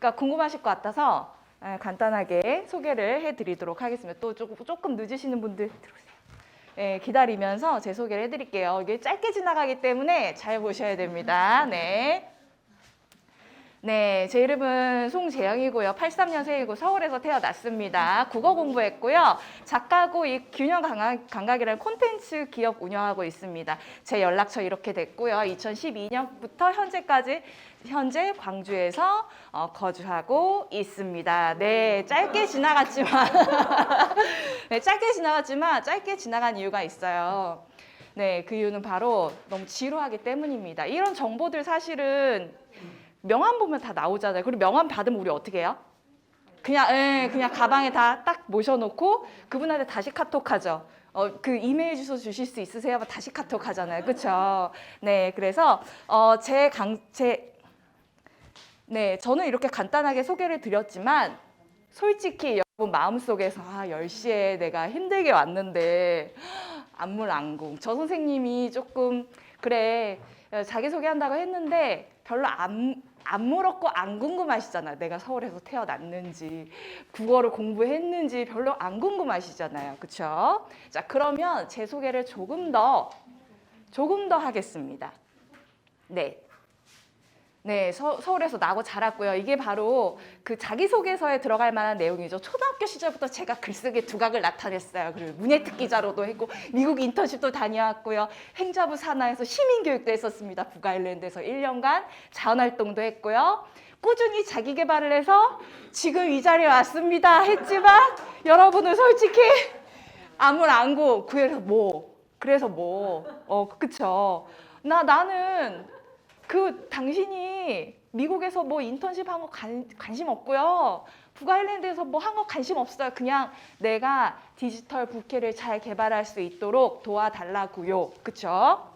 그러니까 궁금하실 것 같아서 간단하게 소개를 해드리도록 하겠습니다. 또 조금 늦으시는 분들 들어오세요. 네, 기다리면서 제 소개를 해드릴게요. 이게 짧게 지나가기 때문에 잘 보셔야 됩니다. 네. 네, 제 이름은 송재영이고요. 83년생이고 서울에서 태어났습니다. 국어 공부했고요. 작가고 이 균형 감각이라는 콘텐츠 기업 운영하고 있습니다. 제 연락처 이렇게 됐고요. 2012년부터 현재 광주에서 거주하고 있습니다. 네, 짧게 지나갔지만 네, 짧게 지나간 이유가 있어요. 네, 그 이유는 바로 너무 지루하기 때문입니다. 이런 정보들 사실은 명함 보면 다 나오잖아요. 그리고 명함 받으면 우리 어떻게 해요? 그냥 가방에 다 딱 모셔놓고 그분한테 다시 카톡하죠. 그 이메일 주소 주실 수 있으세요? 다시 카톡하잖아요. 그렇죠? 네, 그래서 네, 저는 이렇게 간단하게 소개를 드렸지만 솔직히 여러분 마음속에서 10시에 내가 힘들게 왔는데 안물안궁. 저 선생님이 조금 그래 자기소개한다고 했는데 별로 안 물었고 안 궁금하시잖아요. 내가 서울에서 태어났는지 국어를 공부했는지 별로 안 궁금하시잖아요. 그렇죠? 자, 그러면 제 소개를 조금 더 하겠습니다. 네. 네, 서울에서 나고 자랐고요. 이게 바로 그 자기소개서에 들어갈 만한 내용이죠. 초등학교 시절부터 제가 글쓰기 두각을 나타냈어요. 그리고 문예특 기자로도 했고 미국 인턴십도 다녀왔고요. 행자부 산하에서 시민교육도 했었습니다. 북아일랜드에서 1년간 자원활동도 했고요. 꾸준히 자기개발을 해서 지금 이 자리에 왔습니다. 했지만 여러분은 솔직히 안물안고 그래서 그쵸. 나는 당신이 미국에서 인턴십 한 거 관심 없고요. 북아일랜드에서 한 거 관심 없어요. 그냥 내가 디지털 부캐를 잘 개발할 수 있도록 도와달라고요. 그쵸?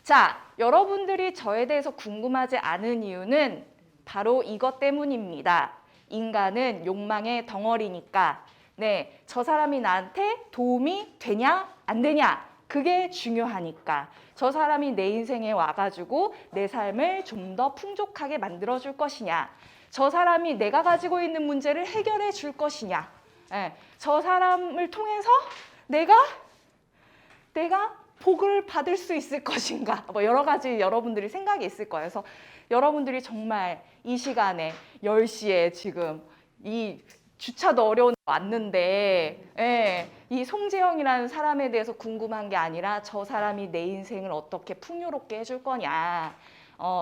자, 여러분들이 저에 대해서 궁금하지 않은 이유는 바로 이것 때문입니다. 인간은 욕망의 덩어리니까. 네, 저 사람이 나한테 도움이 되냐, 안 되냐. 그게 중요하니까. 저 사람이 내 인생에 와가지고 내 삶을 좀 더 풍족하게 만들어줄 것이냐. 저 사람이 내가 가지고 있는 문제를 해결해 줄 것이냐. 저 사람을 통해서 내가 복을 받을 수 있을 것인가. 여러 가지 여러분들이 생각이 있을 거예요. 그래서 여러분들이 정말 이 시간에 10시에 지금 이 주차도 어려운 데 왔는데 이 송재영이라는 사람에 대해서 궁금한 게 아니라 저 사람이 내 인생을 어떻게 풍요롭게 해줄 거냐.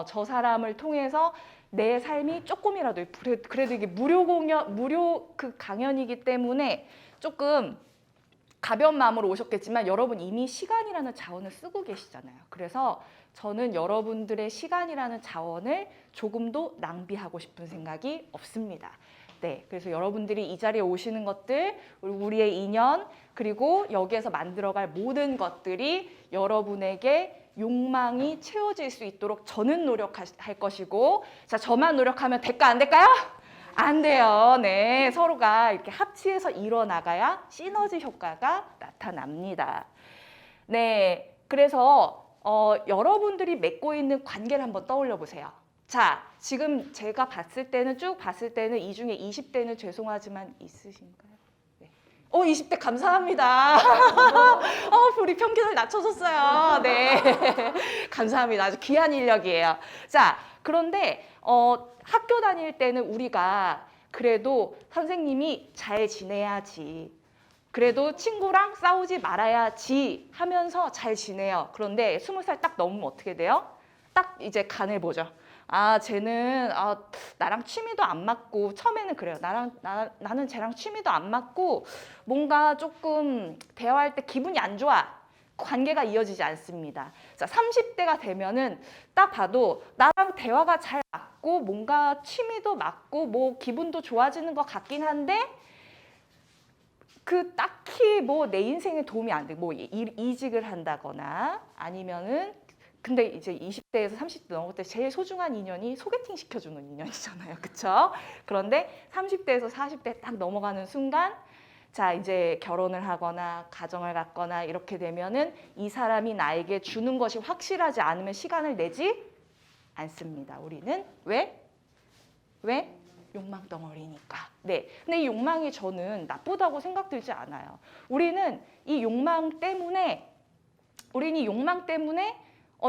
저 사람을 통해서 내 삶이 조금이라도 그래도 이게 무료 강연이기 때문에 조금 가벼운 마음으로 오셨겠지만 여러분 이미 시간이라는 자원을 쓰고 계시잖아요. 그래서 저는 여러분들의 시간이라는 자원을 조금도 낭비하고 싶은 생각이 없습니다. 네, 그래서 여러분들이 이 자리에 오시는 것들, 우리의 인연, 그리고 여기에서 만들어갈 모든 것들이 여러분에게 욕망이 채워질 수 있도록 저는 노력할 것이고, 자, 저만 노력하면 될까 안 될까요? 안 돼요. 네, 서로가 이렇게 합치해서 이뤄나가야 시너지 효과가 나타납니다. 네, 그래서 여러분들이 맺고 있는 관계를 한번 떠올려 보세요. 자, 지금 제가 쭉 봤을 때는 이 중에 20대는 죄송하지만 있으신가요? 네. 20대 감사합니다. 우리 평균을 낮춰줬어요. 네. 감사합니다. 아주 귀한 인력이에요. 자, 그런데 학교 다닐 때는 우리가 그래도 선생님이 잘 지내야지. 그래도 친구랑 싸우지 말아야지 하면서 잘 지내요. 그런데 20살 딱 넘으면 어떻게 돼요? 딱 이제 간을 보죠. 쟤는 나랑 취미도 안 맞고 처음에는 그래요. 나는 쟤랑 취미도 안 맞고 뭔가 조금 대화할 때 기분이 안 좋아. 관계가 이어지지 않습니다. 자, 30대가 되면은 딱 봐도 나랑 대화가 잘 맞고 뭔가 취미도 맞고 기분도 좋아지는 것 같긴 한데 딱히 내 인생에 도움이 안 돼. 이직을 한다거나 아니면은 근데 이제 20대에서 30대 넘을 때 제일 소중한 인연이 소개팅 시켜주는 인연이잖아요. 그쵸? 그런데 30대에서 40대 딱 넘어가는 순간 자, 이제 결혼을 하거나 가정을 갖거나 이렇게 되면은 이 사람이 나에게 주는 것이 확실하지 않으면 시간을 내지 않습니다. 우리는 왜? 왜? 욕망 덩어리니까. 네. 근데 이 욕망이 저는 나쁘다고 생각들지 않아요. 우리는 이 욕망 때문에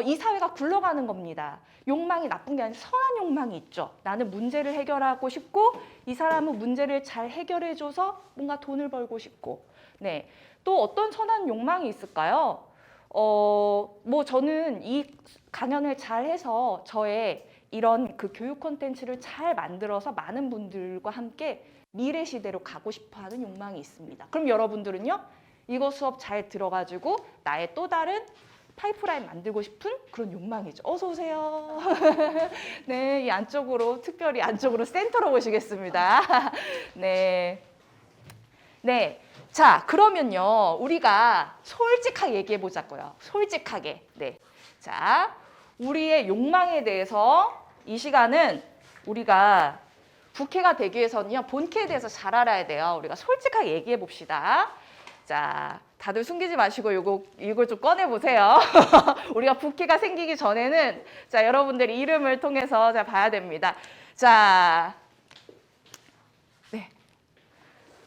이 사회가 굴러가는 겁니다. 욕망이 나쁜 게 아니라 선한 욕망이 있죠. 나는 문제를 해결하고 싶고 이 사람은 문제를 잘 해결해줘서 뭔가 돈을 벌고 싶고. 네. 또 어떤 선한 욕망이 있을까요? 뭐 저는 이 강연을 잘 해서 저의 이런 그 교육 콘텐츠를 잘 만들어서 많은 분들과 함께 미래 시대로 가고 싶어 하는 욕망이 있습니다. 그럼 여러분들은요? 이거 수업 잘 들어가지고 나의 또 다른 파이프라인 만들고 싶은 그런 욕망이죠. 어서 오세요. 네, 이 안쪽으로 특별히 안쪽으로 센터로 오시겠습니다. 네. 네. 자, 그러면요. 우리가 솔직하게 얘기해 보자고요. 솔직하게. 네. 자, 우리의 욕망에 대해서 이 시간은 우리가 부캐가 되기 위해서는요. 본캐에 대해서 잘 알아야 돼요. 우리가 솔직하게 얘기해 봅시다. 자, 다들 숨기지 마시고 이걸 좀 꺼내 보세요. 우리가 부캐가 생기기 전에는 자, 여러분들이 이름을 통해서 자 봐야 됩니다. 자, 네,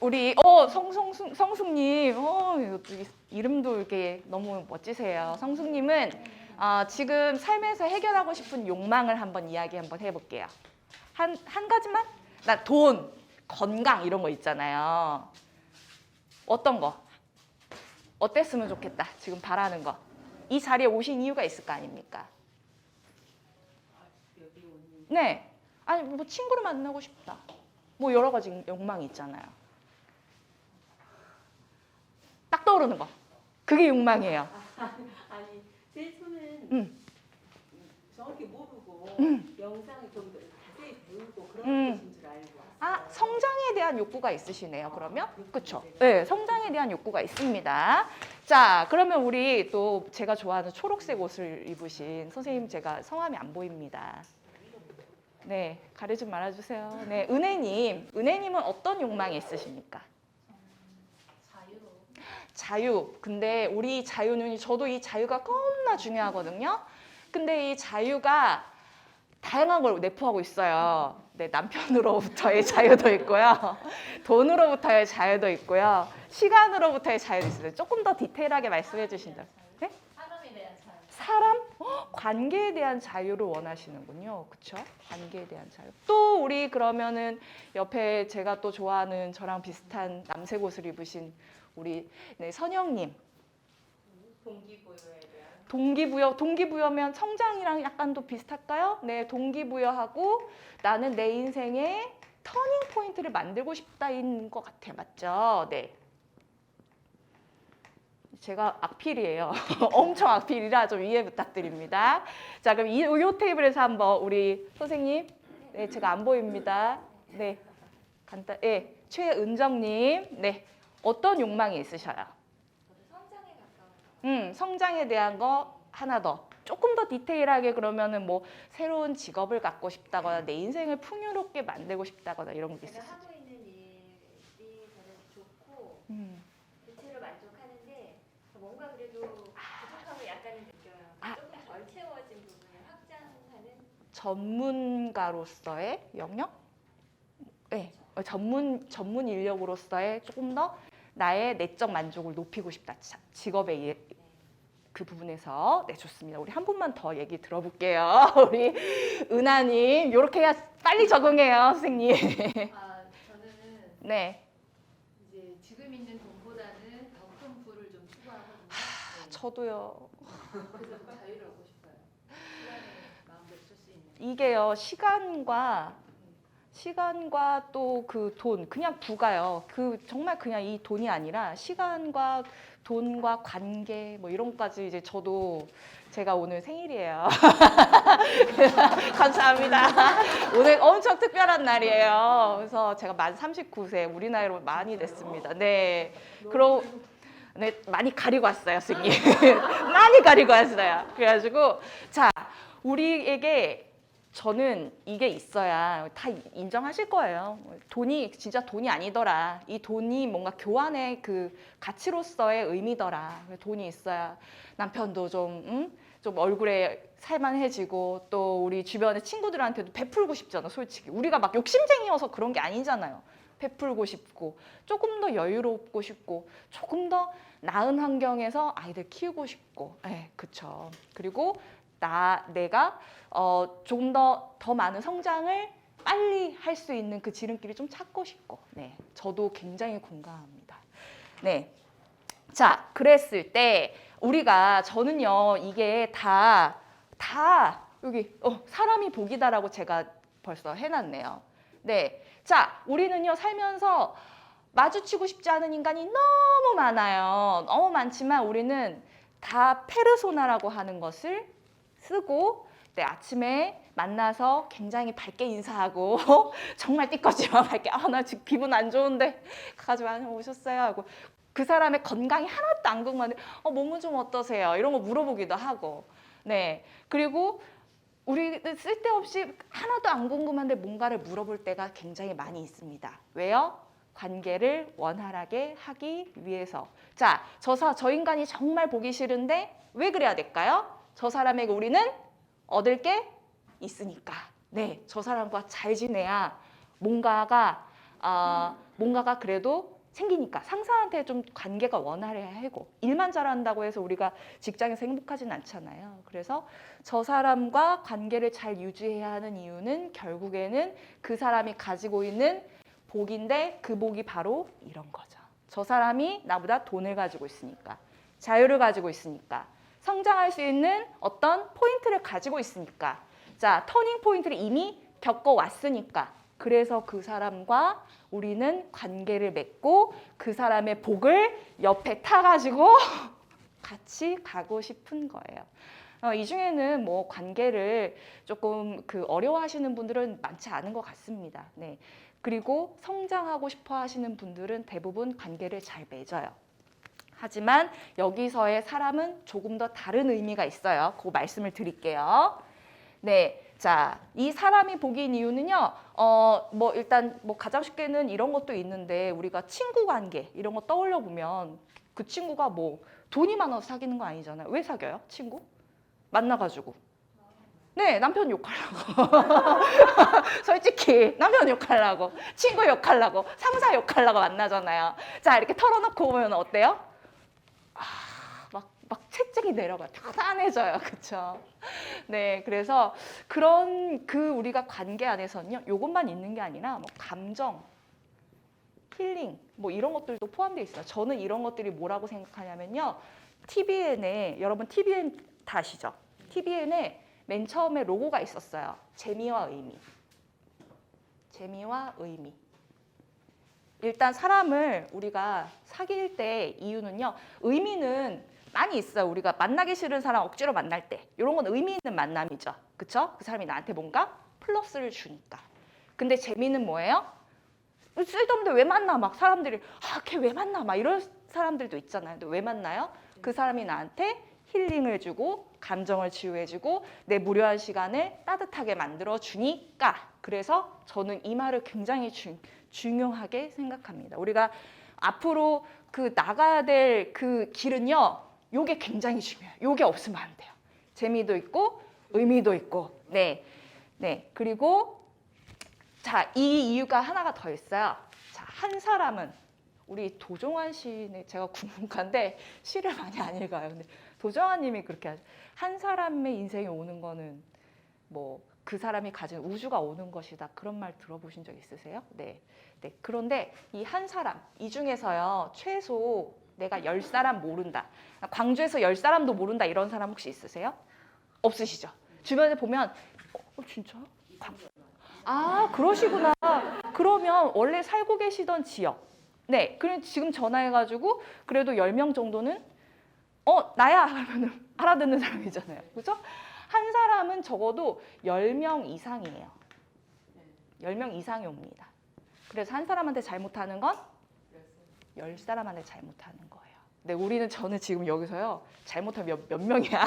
우리 성숙님, 이름도 이렇게 너무 멋지세요. 성숙님은 지금 삶에서 해결하고 싶은 욕망을 한번 이야기 한번 해볼게요. 한 가지만? 나 돈, 건강 이런 거 있잖아요. 어떤 거? 어땠으면 좋겠다. 지금 바라는 거. 이 자리에 오신 이유가 있을 거 아닙니까? 네. 아니 뭐 친구를 만나고 싶다. 뭐 여러 가지 욕망이 있잖아요. 딱 떠오르는 거. 그게 욕망이에요. 아니 제일 처음엔 정확히 모르고 영상을 좀 더 자세히 배우고 그런 것인 줄 알고 왔어요. 성장에 대한 욕구가 있으시네요. 그러면 그렇죠. 네, 성장에 대한 욕구가 있습니다. 자, 그러면 우리 또 제가 좋아하는 초록색 옷을 입으신 선생님, 제가 성함이 안 보입니다. 네, 가리지 말아주세요. 네, 은혜님은 어떤 욕망이 있으십니까? 자유. 근데 우리 자유는 저도 이 자유가 겁나 중요하거든요. 근데 이 자유가 다양한 걸 내포하고 있어요. 네, 남편으로부터의 자유도 있고요. 돈으로부터의 자유도 있고요. 시간으로부터의 자유도 있어요. 조금 더 디테일하게 말씀해 주신다면. 네? 사람에 대한 자유. 사람? 관계에 대한 자유를 원하시는군요. 그렇죠? 관계에 대한 자유. 또 우리 그러면은 옆에 제가 또 좋아하는 저랑 비슷한 남색 옷을 입으신 우리 선영님. 동기부여에 대한. 동기부여면 성장이랑 약간 또 비슷할까요? 네, 동기부여하고 나는 내 인생의 터닝 포인트를 만들고 싶다인 것 같아요. 맞죠? 네. 제가 악필이에요. 엄청 악필이라 좀 이해 부탁드립니다. 자, 그럼 이 테이블에서 한번 우리 선생님, 네, 제가 안 보입니다. 네, 네, 최은정님, 네, 어떤 욕망이 있으셔요? 성장에 가까운. 성장에 대한 거 하나 더. 조금 더 디테일하게 그러면은 뭐 새로운 직업을 갖고 싶다거나 내 인생을 풍요롭게 만들고 싶다거나 이런 게 제가 있으시죠? 하고 있는 일이 저는 좋고 대체로 만족하는데 뭔가 그래도 부족함을 약간은 느껴요. 조금 덜 채워진 부분을 확장하는. 전문가로서의 영역? 네, 전문 인력으로서의 조금 더 나의 내적 만족을 높이고 싶다. 직업의 그 부분에서. 네, 좋습니다. 우리 한 분만 더 얘기 들어볼게요. 우리 은하님, 이렇게 해야 빨리 적응해요, 선생님. 저는 네. 이제 지금 있는 돈보다는 더 큰 부를 좀 추구하거든요. 네. 저도요. 그래서 좀 자유롭고 싶어요. 시간에 마음대로 쓸 수 있는. 이게요, 시간과 또 그 돈, 그냥 부가요. 정말 그냥 이 돈이 아니라 시간과 돈과 관계 뭐 이런 것까지 이제 제가 오늘 생일이에요. 감사합니다. 오늘 엄청 특별한 날이에요. 그래서 제가 만 39세, 우리 나이로 많이 됐습니다. 네. 네, 많이 가리고 왔어요, 선생님. 많이 가리고 왔어요. 그래가지고 자, 우리에게 저는 이게 있어야 다 인정하실 거예요. 돈이 진짜 돈이 아니더라. 이 돈이 뭔가 교환의 그 가치로서의 의미더라. 돈이 있어야 남편도 좀 얼굴에 살만해지고 또 우리 주변의 친구들한테도 베풀고 싶잖아, 솔직히. 우리가 막 욕심쟁이여서 그런 게 아니잖아요. 베풀고 싶고 조금 더 여유롭고 싶고 조금 더 나은 환경에서 아이들 키우고 싶고, 그쵸. 그리고 내가 조금 더 많은 성장을 빨리 할 수 있는 그 지름길을 좀 찾고 싶고, 네, 저도 굉장히 공감합니다. 네, 자, 그랬을 때 저는요 이게 다 여기 사람이 복이다라고 제가 벌써 해놨네요. 네, 자, 우리는요 살면서 마주치고 싶지 않은 인간이 너무 많아요. 너무 많지만 우리는 다 페르소나라고 하는 것을 쓰고, 네, 아침에 만나서 굉장히 밝게 인사하고 정말 띠꺼지마 밝게, 나 지금 기분 안 좋은데 가지고 오셨어요 하고, 그 사람의 건강이 하나도 안 궁금한데 몸은 좀 어떠세요? 이런 거 물어보기도 하고, 네, 그리고 우리는 쓸데없이 하나도 안 궁금한데 뭔가를 물어볼 때가 굉장히 많이 있습니다. 왜요? 관계를 원활하게 하기 위해서. 자, 저 인간이 정말 보기 싫은데 왜 그래야 될까요? 저 사람에게 우리는 얻을 게 있으니까. 네, 저 사람과 잘 지내야 뭔가가 그래도 생기니까. 상사한테 좀 관계가 원활해야 하고, 일만 잘한다고 해서 우리가 직장에서 행복하진 않잖아요. 그래서 저 사람과 관계를 잘 유지해야 하는 이유는 결국에는 그 사람이 가지고 있는 복인데, 그 복이 바로 이런 거죠. 저 사람이 나보다 돈을 가지고 있으니까, 자유를 가지고 있으니까, 성장할 수 있는 어떤 포인트를 가지고 있으니까, 자, 터닝 포인트를 이미 겪어왔으니까, 그래서 그 사람과 우리는 관계를 맺고 그 사람의 복을 옆에 타가지고 같이 가고 싶은 거예요. 이 중에는 뭐 관계를 조금 어려워하시는 분들은 많지 않은 것 같습니다. 네. 그리고 성장하고 싶어 하시는 분들은 대부분 관계를 잘 맺어요. 하지만 여기서의 사람은 조금 더 다른 의미가 있어요. 그 말씀을 드릴게요. 네, 자, 이 사람이 복인 이유는요. 일단 가장 쉽게는 이런 것도 있는데, 우리가 친구 관계 이런 거 떠올려 보면 그 친구가 돈이 많아서 사귀는 거 아니잖아요. 왜 사겨요? 친구? 만나가지고. 네, 남편 욕하려고. 솔직히 남편 욕하려고, 친구 욕하려고, 상사 욕하려고 만나잖아요. 자, 이렇게 털어놓고 보면 어때요? 막 채찍이 내려가, 편안해져요. 그쵸? 네, 그래서 그런 우리가 관계 안에서는요, 요것만 있는 게 아니라 감정, 힐링, 이런 것들도 포함되어 있어요. 저는 이런 것들이 뭐라고 생각하냐면요, TVN에, 여러분 TVN 다 아시죠? TVN에 맨 처음에 로고가 있었어요. 재미와 의미. 재미와 의미. 일단 사람을 우리가 사귈 때 이유는요, 의미는 많이 있어요. 우리가 만나기 싫은 사람 억지로 만날 때, 이런 건 의미 있는 만남이죠. 그쵸? 그 사람이 나한테 뭔가 플러스를 주니까. 근데 재미는 뭐예요? 쓸데없는데 왜 만나? 막 사람들이 걔 왜 만나? 막 이런 사람들도 있잖아요. 근데 왜 만나요? 그 사람이 나한테 힐링을 주고 감정을 치유해주고 내 무료한 시간을 따뜻하게 만들어 주니까. 그래서 저는 이 말을 굉장히 중요하게 생각합니다. 우리가 앞으로 나가야 될 그 길은요, 요게 굉장히 중요해요. 요게 없으면 안 돼요. 재미도 있고 의미도 있고. 네, 네. 그리고 자, 이 이유가 하나가 더 있어요. 자, 한 사람은, 우리 도종환 시인의, 제가 국문가인데 시를 많이 안 읽어요. 근데 도종환 님이 그렇게 하죠. 한 사람의 인생에 오는 거는 그 사람이 가진 우주가 오는 것이다. 그런 말 들어보신 적 있으세요? 네. 네. 그런데 이 한 사람, 이 중에서요, 최소 내가 10사람 모른다. 광주에서 10사람도 모른다. 이런 사람 혹시 있으세요? 없으시죠? 주변에 보면, 진짜? 그러시구나. 그러면 원래 살고 계시던 지역. 네. 그럼 지금 전화해가지고 그래도 10명 정도는 나야 하면은 알아듣는 사람이잖아요. 그죠? 한 사람은 적어도 10명 이상이에요. 10명 이상이 옵니다. 그래서 한 사람한테 잘못하는 건 10사람한테 잘못하는 거예요. 네, 저는 지금 여기서요. 잘못하면 몇 명이야?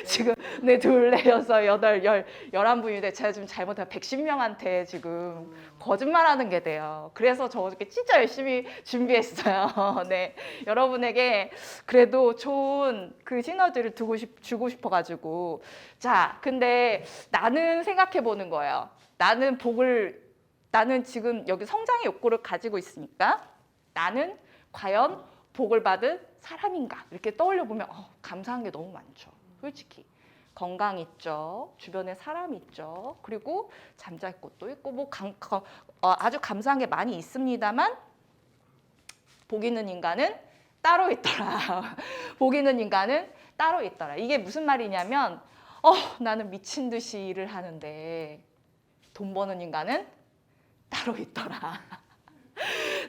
지금 네, 둘, 넷, 여섯, 여덟, 11분인데 제가 지금 잘못하면 110명한테 지금 거짓말하는 게 돼요. 그래서 저 어저께 진짜 열심히 준비했어요. 네, 여러분에게 그래도 좋은 그 시너지를 주고 싶어가지고. 자, 근데 나는 생각해 보는 거예요. 나는 지금 여기 성장의 욕구를 가지고 있으니까 나는 과연 복을 받은 사람인가 이렇게 떠올려 보면 감사한 게 너무 많죠. 솔직히 건강 있죠, 주변에 사람 있죠, 그리고 잠잘 곳도 있고 뭐 아주 감사한 게 많이 있습니다만 복 있는 인간은 따로 있더라. 복 있는 인간은 따로 있더라. 이게 무슨 말이냐면 나는 미친 듯이 일을 하는데 돈 버는 인간은 따로 있더라.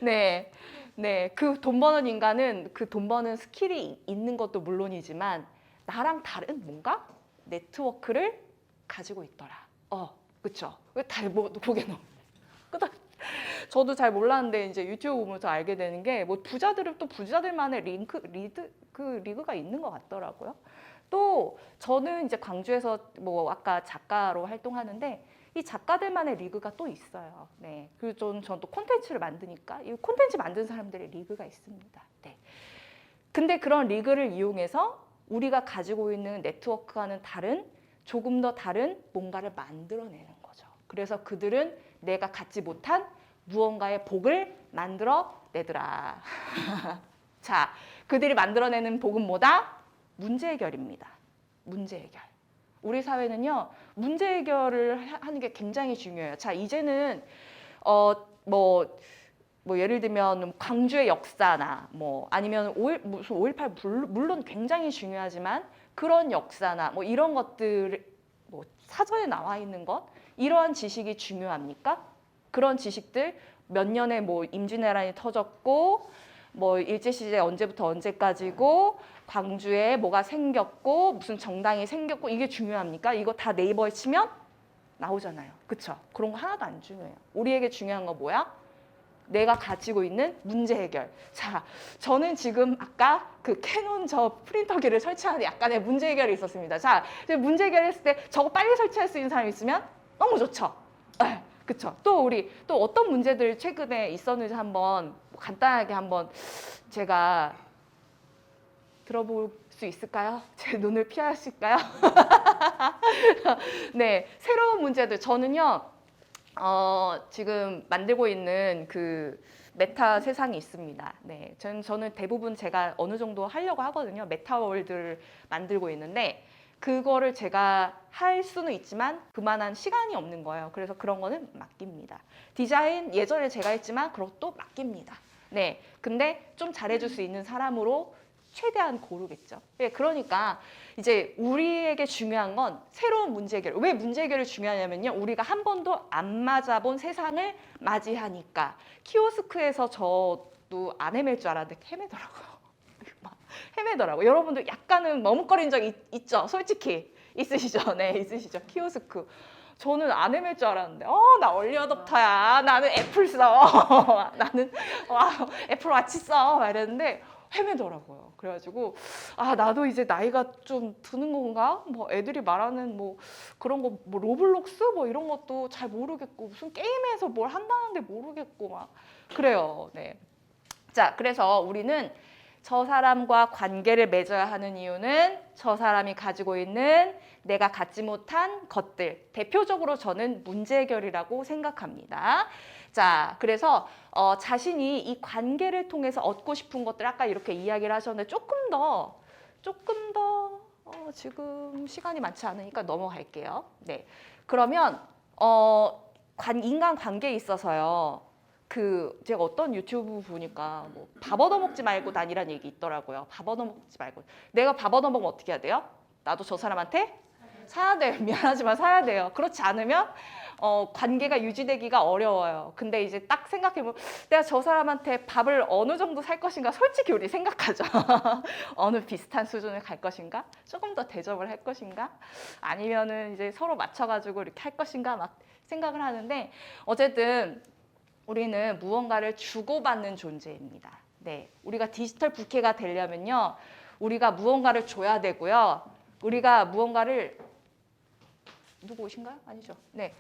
네. 네, 그 돈 버는 인간은 그 돈 버는 스킬이 있는 것도 물론이지만 나랑 다른 뭔가 네트워크를 가지고 있더라. 그쵸? 보게 너무. 저도 잘 몰랐는데 이제 유튜브 보면서 알게 되는 게 뭐 부자들은 또 부자들만의 리그가 있는 것 같더라고요. 또 저는 이제 광주에서 뭐 아까 작가로 활동하는데 이 작가들만의 리그가 또 있어요. 네. 그리고 전 또 콘텐츠를 만드니까 이 콘텐츠 만든 사람들의 리그가 있습니다. 네. 근데 그런 리그를 이용해서 우리가 가지고 있는 네트워크와는 조금 더 다른 뭔가를 만들어내는 거죠. 그래서 그들은 내가 갖지 못한 무언가의 복을 만들어내더라. 자, 그들이 만들어내는 복은 뭐다? 문제 해결입니다. 문제 해결. 우리 사회는요, 문제 해결을 하는 게 굉장히 중요해요. 자, 이제는 예를 들면 광주의 역사나 뭐 아니면 무슨 5.18 물론 굉장히 중요하지만 그런 역사나 뭐 이런 것들 뭐 사전에 나와 있는 것 이러한 지식이 중요합니까? 그런 지식들 몇 년에 뭐 임진왜란이 터졌고 뭐 일제시대 언제부터 언제까지고 광주에 뭐가 생겼고 무슨 정당이 생겼고 이게 중요합니까? 이거 다 네이버에 치면 나오잖아요. 그쵸? 그런 거 하나도 안 중요해요. 우리에게 중요한 거 뭐야? 내가 가지고 있는 문제 해결. 자, 저는 지금 아까 그 캐논 저 프린터기를 설치하는 약간의 문제 해결이 있었습니다. 자, 문제 해결했을 때 저거 빨리 설치할 수 있는 사람이 있으면 너무 좋죠. 그쵸? 또 우리 또 어떤 문제들 최근에 있었는지 한번 간단하게 한번 제가 들어볼 수 있을까요? 제 눈을 피하실까요? 네, 새로운 문제들 저는요. 지금 만들고 있는 그 메타 세상이 있습니다. 네, 저는 대부분 제가 어느 정도 하려고 하거든요. 메타월드를 만들고 있는데 그거를 제가 할 수는 있지만 그만한 시간이 없는 거예요. 그래서 그런 거는 맡깁니다. 디자인 예전에 제가 했지만 그것도 맡깁니다. 네, 근데 좀 잘해줄 수 있는 사람으로 최대한 고르겠죠. 네, 그러니까 이제 우리에게 중요한 건 새로운 문제 해결. 왜 문제 해결이 중요하냐면요. 우리가 한 번도 안 맞아본 세상을 맞이하니까. 키오스크에서 저도 안 헤맬 줄 알았는데 헤매더라고요. 헤매더라고요. 여러분들 약간은 머뭇거린 적 있죠? 솔직히 있으시죠? 네, 있으시죠? 키오스크. 저는 안 헤맬 줄 알았는데 나 얼리 어댑터야. 나는 애플 써. 나는 애플 와치 써. 막 이랬는데 헤매더라고요. 그래가지고 나도 이제 나이가 좀 드는 건가? 뭐 애들이 말하는 뭐 그런 거 뭐 로블록스 뭐 이런 것도 잘 모르겠고 무슨 게임에서 뭘 한다는데 모르겠고 막 그래요. 네. 자, 그래서 우리는 저 사람과 관계를 맺어야 하는 이유는 저 사람이 가지고 있는 내가 갖지 못한 것들. 대표적으로 저는 문제 해결이라고 생각합니다. 자, 그래서 자신이 이 관계를 통해서 얻고 싶은 것들 아까 이렇게 이야기를 하셨는데 조금 더 지금 시간이 많지 않으니까 넘어갈게요. 네, 그러면 인간 관계에 있어서요. 제가 어떤 유튜브 보니까 뭐 밥 얻어먹지 말고 다니라는 얘기 있더라고요. 밥 얻어먹지 말고. 내가 밥 얻어먹으면 어떻게 해야 돼요? 나도 저 사람한테 사야 돼요. 미안하지만 사야 돼요. 그렇지 않으면 관계가 유지되기가 어려워요. 근데 이제 딱 생각해보면 내가 저 사람한테 밥을 어느 정도 살 것인가 솔직히 우리 생각하죠. 어느 비슷한 수준을 갈 것인가? 조금 더 대접을 할 것인가? 아니면은 이제 서로 맞춰가지고 이렇게 할 것인가? 막 생각을 하는데 어쨌든 우리는 무언가를 주고받는 존재입니다. 네, 우리가 디지털 부캐가 되려면요, 우리가 무언가를 줘야 되고요. 우리가 무언가를 누구 오신가요? 아니죠. 네,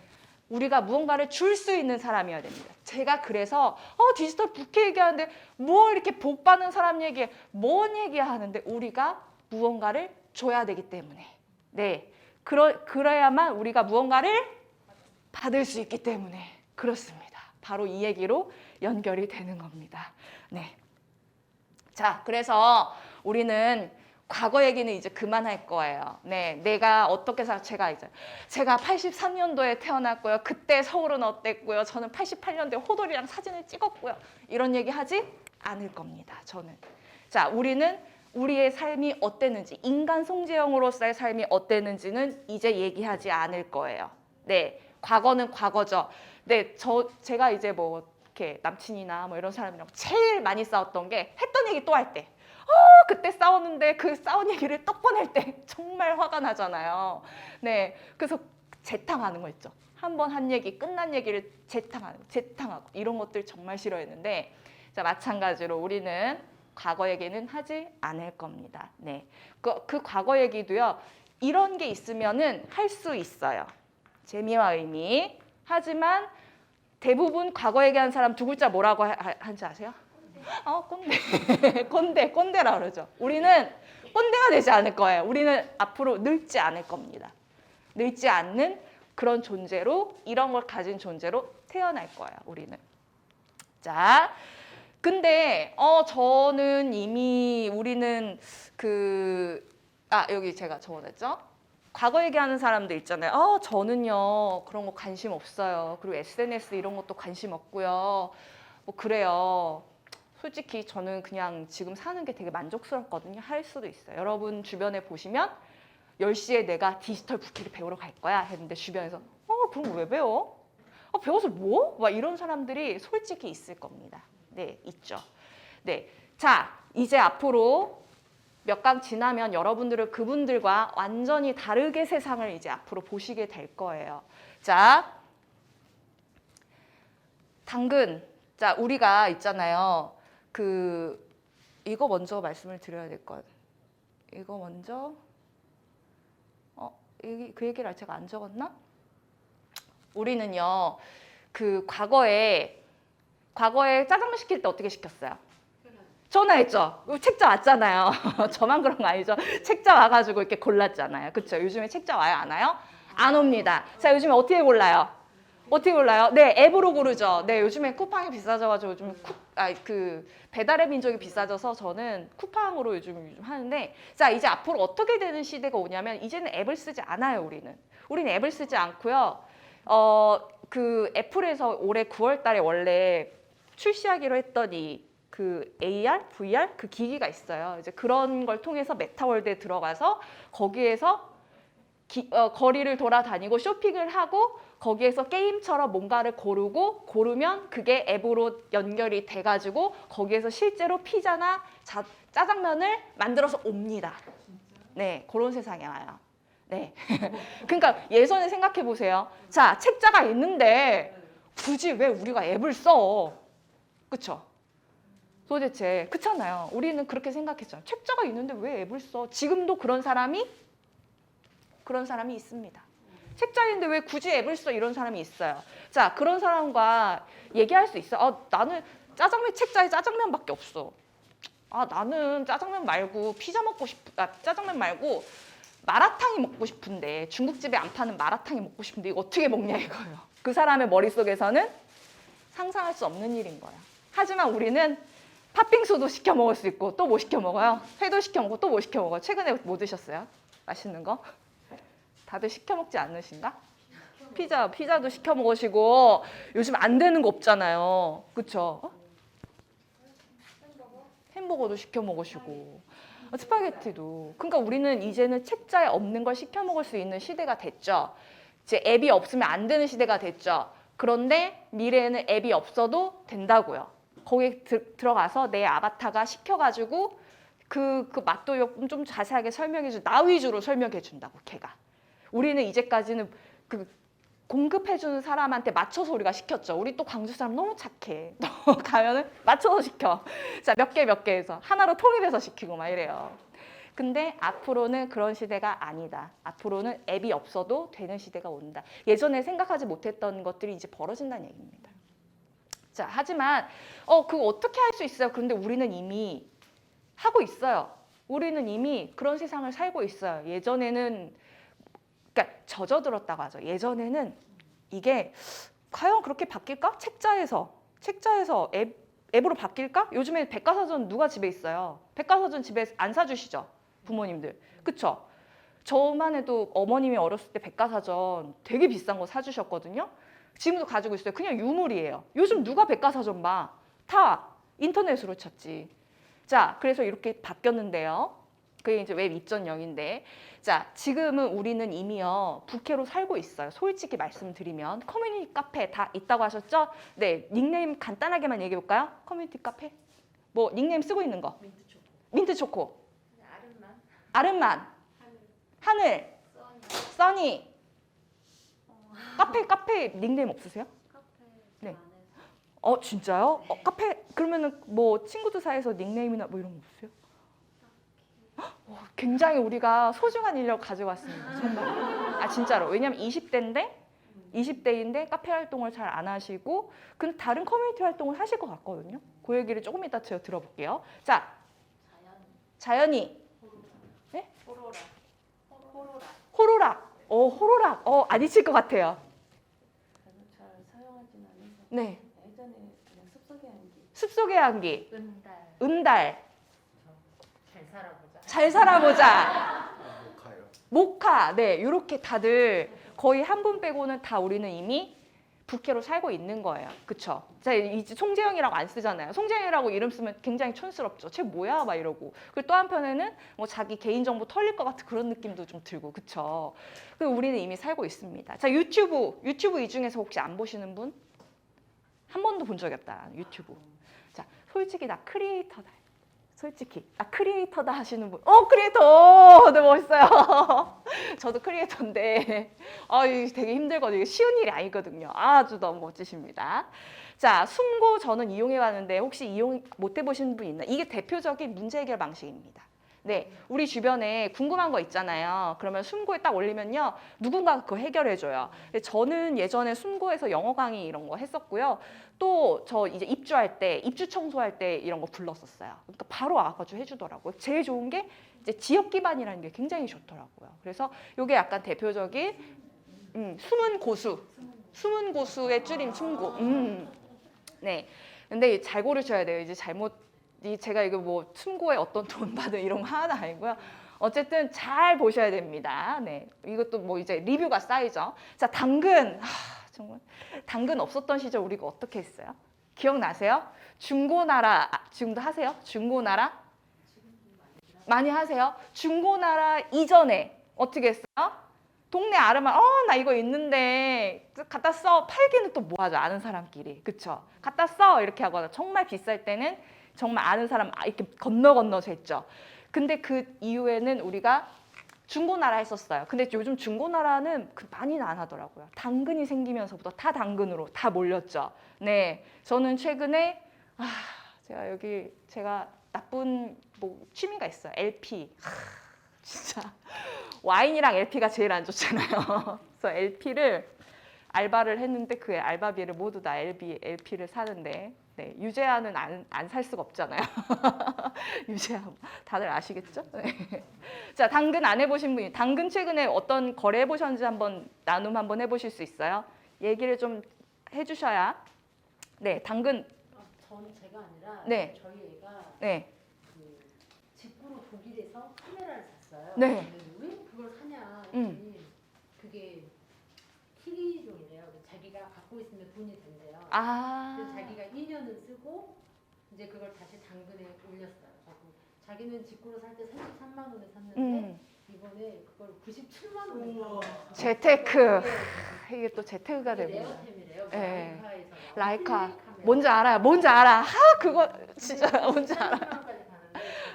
우리가 무언가를 줄 수 있는 사람이어야 됩니다. 제가 그래서 디지털 부캐 얘기하는데 뭐 이렇게 복 받는 사람 얘기해, 뭔 얘기야 하는데 우리가 무언가를 줘야 되기 때문에 네, 그래야만 우리가 무언가를 받을 수 있기 때문에 그렇습니다. 바로 이 얘기로 연결이 되는 겁니다. 네. 자, 그래서 우리는 과거 얘기는 이제 그만할 거예요. 네, 내가 어떻게 제가 83년도에 태어났고요. 그때 서울은 어땠고요. 저는 88년도에 호돌이랑 사진을 찍었고요. 이런 얘기 하지 않을 겁니다. 저는. 자, 우리는 우리의 삶이 어땠는지, 인간 송재영으로서의 삶이 어땠는지는 이제 얘기하지 않을 거예요. 네, 과거는 과거죠. 네, 제가 이제 뭐 이렇게 남친이나 뭐 이런 사람이랑 제일 많이 싸웠던 게 했던 얘기 또 할 때. 그때 싸웠는데 그 싸운 얘기를 또 꺼낼 때 정말 화가 나잖아요. 네, 그래서 재탕하는 거 있죠. 한 번 한 얘기, 끝난 얘기를 재탕하고 이런 것들 정말 싫어했는데, 자, 마찬가지로 우리는 과거 얘기는 하지 않을 겁니다. 네, 그 과거 얘기도요, 이런 게 있으면은 할 수 있어요. 재미와 의미. 하지만 대부분 과거 얘기하는 사람 두 글자 뭐라고 하는지 아세요? 꼰대. 꼰대라 그러죠. 우리는 꼰대가 되지 않을 거예요. 우리는 앞으로 늙지 않을 겁니다. 늙지 않는 그런 존재로, 이런 걸 가진 존재로 태어날 거예요. 우리는. 자, 근데 저는 이미 우리는 여기 제가 적어놨죠. 과거 얘기하는 사람들 있잖아요. 저는요 그런 거 관심 없어요. 그리고 SNS 이런 것도 관심 없고요. 뭐 그래요. 솔직히 저는 그냥 지금 사는 게 되게 만족스럽거든요. 할 수도 있어요. 여러분 주변에 보시면 10시에 내가 디지털 부캐를 배우러 갈 거야 했는데 주변에서 그럼 왜 배워? 배워서 뭐? 막 이런 사람들이 솔직히 있을 겁니다. 네, 있죠. 네, 자, 이제 앞으로 몇 강 지나면 여러분들은 그분들과 완전히 다르게 세상을 이제 앞으로 보시게 될 거예요. 자, 당근. 자, 우리가 있잖아요. 이거 먼저 말씀을 드려야 될 것 같아요. 이거 먼저. 그 얘기를 제가 안 적었나? 우리는요, 과거에 짜장면 시킬 때 어떻게 시켰어요? 전화했죠. 책자 왔잖아요. 저만 그런 거 아니죠. 책자 와가지고 이렇게 골랐잖아요. 그렇죠? 요즘에 책자 와요? 안 와요? 안 옵니다. 자, 요즘에 어떻게 골라요? 네, 앱으로 고르죠. 네, 요즘에 쿠팡이 비싸져가지고 요즘 배달의 민족이 비싸져서 저는 쿠팡으로 요즘 하는데, 자, 이제 앞으로 어떻게 되는 시대가 오냐면 이제는 앱을 쓰지 않아요. 우리는 앱을 쓰지 않고요. 애플에서 올해 9월달에 원래 출시하기로 했던 AR, VR 그 기기가 있어요. 이제 그런 걸 통해서 메타월드에 들어가서 거기에서 거리를 돌아다니고 쇼핑을 하고 거기에서 게임처럼 뭔가를 고르면 그게 앱으로 연결이 돼가지고 거기에서 실제로 피자나 짜장면을 만들어서 옵니다. 네, 그런 세상에 와요. 네, 그러니까 예전에 생각해 보세요. 자, 책자가 있는데 굳이 왜 우리가 앱을 써? 그쵸? 도대체 그렇잖아요. 우리는 그렇게 생각했잖아요. 책자가 있는데 왜 앱을 써? 지금도 그런 사람이 있습니다. 책자 있는데 왜 굳이 앱을 써? 이런 사람이 있어요. 자, 그런 사람과 얘기할 수 있어. 나는 책자에 짜장면밖에 없어. 나는 짜장면 말고 짜장면 말고 마라탕이 먹고 싶은데 중국집에 안 파는 마라탕이 먹고 싶은데 이거 어떻게 먹냐 이거예요. 그 사람의 머릿속에서는 상상할 수 없는 일인 거야. 하지만 우리는 팥빙수도 시켜 먹을 수 있고 또 뭐 시켜 먹어요? 회도 시켜 먹고 또 뭐 시켜 먹어요? 최근에 뭐 드셨어요? 맛있는 거? 다들 시켜 먹지 않으신가? 피자도 시켜 먹으시고 요즘 안 되는 거 없잖아요. 그쵸? 햄버거도 시켜 먹으시고 스파게티도. 그러니까 우리는 이제는 책자에 없는 걸 시켜 먹을 수 있는 시대가 됐죠. 이제 앱이 없으면 안 되는 시대가 됐죠. 그런데 미래에는 앱이 없어도 된다고요. 거기에 들어가서 내 아바타가 시켜가지고 그 맛도 좀 자세하게 설명해줘. 나 위주로 설명해 준다고 걔가. 우리는 이제까지는 공급해주는 사람한테 맞춰서 우리가 시켰죠. 우리 또 광주 사람 너무 착해. 또 가면은 맞춰서 시켜. 자, 몇 개 해서 하나로 통일해서 시키고 막 이래요. 근데 앞으로는 그런 시대가 아니다. 앞으로는 앱이 없어도 되는 시대가 온다. 예전에 생각하지 못했던 것들이 이제 벌어진다는 얘기입니다. 자, 하지만 그거 어떻게 할 수 있어요? 그런데 우리는 이미 하고 있어요. 우리는 이미 그런 세상을 살고 있어요. 예전에는 그러니까 젖어들었다고 하죠. 예전에는 이게 과연 그렇게 바뀔까? 책자에서 앱으로 바뀔까? 요즘에 백과사전 누가 집에 있어요? 백과사전 집에 안 사주시죠? 부모님들. 그쵸? 저만 해도 어머님이 어렸을 때 백과사전 되게 비싼 거 사주셨거든요. 지금도 가지고 있어요. 그냥 유물이에요. 요즘 누가 백과사전 봐? 다 인터넷으로 찾지. 자, 그래서 이렇게 바뀌었는데요. 그게 이제 웹 2.0인데, 자, 지금은 우리는 이미요 부캐로 살고 있어요. 솔직히 말씀드리면 커뮤니티 카페 다 있다고 하셨죠? 네, 닉네임 간단하게만 얘기해 볼까요? 커뮤니티 카페 뭐 닉네임 쓰고 있는 거 민트 초코, 아름만, 하늘, 써니. 카페 닉네임 없으세요? 네. 진짜요? 카페 그러면은 뭐 친구들 사이에서 닉네임이나 뭐 이런 거 없으세요? 굉장히 우리가 소중한 인력 가지고 왔습니다. 정말. 아 진짜로. 왜냐면 20대인데 카페 활동을 잘 안 하시고 근데 다른 커뮤니티 활동을 하실 것 같거든요. 그 얘기를 조금 이따 제가 들어볼게요. 자, 자연이. 네? 호로락. 호로락. 안 잊힐 것 같아요. 잘 사용하진 않아서. 네. 예전에 그냥 숲속의 향기. 숲속의 향기. 은달. 잘 살아보자. 잘 살아보자. 모카. 네, 이렇게 다들 거의 한 분 빼고는 다 우리는 이미 부캐로 살고 있는 거예요. 그쵸? 자, 이제 송재영이라고 안 쓰잖아요. 송재영이라고 이름 쓰면 굉장히 촌스럽죠. 쟤 뭐야? 막 이러고. 그리고 또 한편에는 뭐 자기 개인정보 털릴 것 같은 그런 느낌도 좀 들고. 그쵸? 그리고 우리는 이미 살고 있습니다. 자, 유튜브 이 중에서 혹시 안 보시는 분? 한 번도 본 적이 없다. 유튜브. 자, 솔직히 나 크리에이터다. 솔직히 나 크리에이터다 하시는 분, 크리에이터, 네 멋있어요. 저도 크리에이터인데, 이게 되게 힘들거든요. 이게 쉬운 일이 아니거든요. 아주 너무 멋지십니다. 자, 숨고 저는 이용해봤는데 혹시 이용 못 해보신 분 있나? 이게 대표적인 문제 해결 방식입니다. 네, 우리 주변에 궁금한 거 있잖아요. 그러면 숨고에 딱 올리면요, 누군가가 그거 해결해줘요. 저는 예전에 숨고에서 영어 강의 이런 거 했었고요. 또 저 이제 입주할 때, 입주 청소할 때 이런 거 불렀었어요. 그러니까 바로 와가지고 해주더라고요. 제일 좋은 게 이제 지역 기반이라는 게 굉장히 좋더라고요. 그래서 이게 약간 대표적인 숨은 고수의 줄임 숨고. 네, 근데 잘 고르셔야 돼요. 이제 제가 이거 뭐 숨고에 어떤 돈 받은 이런 거 하나도 아니고요. 어쨌든 잘 보셔야 됩니다. 네, 이것도 뭐 이제 리뷰가 쌓이죠. 자, 당근. 정말 당근 없었던 시절 우리가 어떻게 했어요? 기억나세요? 중고나라 지금도 하세요? 중고나라 많이 하세요? 중고나라 이전에 어떻게 했어요? 동네 아르마 나 이거 있는데 갖다 써. 팔기는 또 뭐 하죠? 아는 사람끼리. 그쵸? 갖다 써 이렇게 하거나 정말 비쌀 때는 정말 아는 사람 이렇게 건너서 했죠. 근데 그 이후에는 우리가 중고나라 했었어요. 근데 요즘 중고나라는 많이는 안 하더라고요. 당근이 생기면서부터 다 당근으로 다 몰렸죠. 네, 저는 최근에 제가 나쁜 뭐 취미가 있어요. LP. 진짜 와인이랑 LP가 제일 안 좋잖아요. 그래서 LP를 알바를 했는데 그 알바비를 모두 다 LP를 사는데, 네, 유재하는 안 살 수가 없잖아요. 유재하 다들 아시겠죠? 네. 자, 당근 안 해보신 분이, 당근 최근에 어떤 거래 해보셨는지 나눔 한번 해보실 수 있어요? 얘기를 좀 해주셔야. 네, 당근. 저는 제가 아니라 네. 저희 애가 네. 그 직구로 독일에서 카메라를 샀어요. 네. 근데 왜 그걸 사냐 했더니 그게 키리종이래요. 자기가 갖고 있으면 돈이 된대요. 그래서 자기가 2년을 쓰고 이제 그걸 다시 당근에 올렸어요. 자기는 직구로 살 때 33만 원에 샀는데 이번에 그걸 97만 원에 샀어요. 재테크. 이게 또 재테크가 됩니다. 레어템이래요. 네. 라이카에서. 라이카. 뭔지 알아요. 뭔지 알아. 그거 진짜 뭔지 알아. 까지 가는데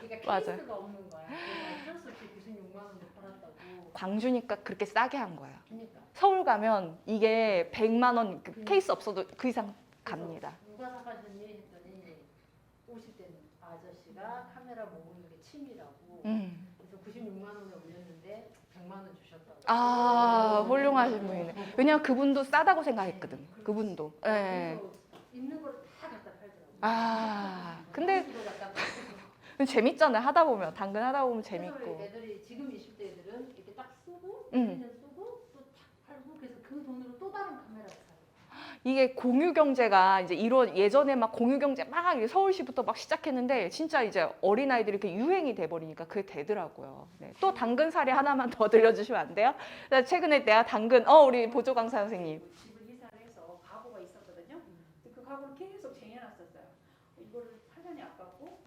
자기가 맞아요. 케이스가 없는 거야. 그래서 어쩔 수 없이 96만 원. 원인데 팔았다고. 광주니까 그렇게 싸게 한 거예요. 그러니까. 서울 가면 이게 100만 원 그 케이스 없어도 그 이상 그래서 갑니다. 누가 사가셨니 했더니 50대 아저씨가 카메라 모으는 게 취미라고. 그래서 96만 원에 올렸는데 100만 원 주셨다고. 아, 훌륭하신 분이네. 왜냐면 그분도 싸다고 생각했거든. 그분도. 예. 그래서 있는 거를 다 갖다 팔더라고. 아, 근데 그거 갖다 팔고. 재밌잖아요. 하다 보면 당근 하다 보면 그래서 재밌고. 애들이 지금 20대 애들은 이렇게 딱 쓰고 음. 1년 쓰고 또 탁 팔고 그래서 그 돈으로 또 다른 카메라를 사요. 이게 공유 경제가 이제 예전에 막 공유 경제 막 이렇게 서울시부터 막 시작했는데 진짜 이제 어린 아이들이 이렇게 유행이 돼 버리니까 그게 되더라고요. 네. 또 당근 사례 하나만 더 들려주시면 안 돼요? 최근에 내가 당근 우리 보조 강사 선생님. 집을 이사를 해서 가구가 있었거든요. 근데 그 가구를 계속 쟁여놨었어요. 이거를 팔자니 아깝고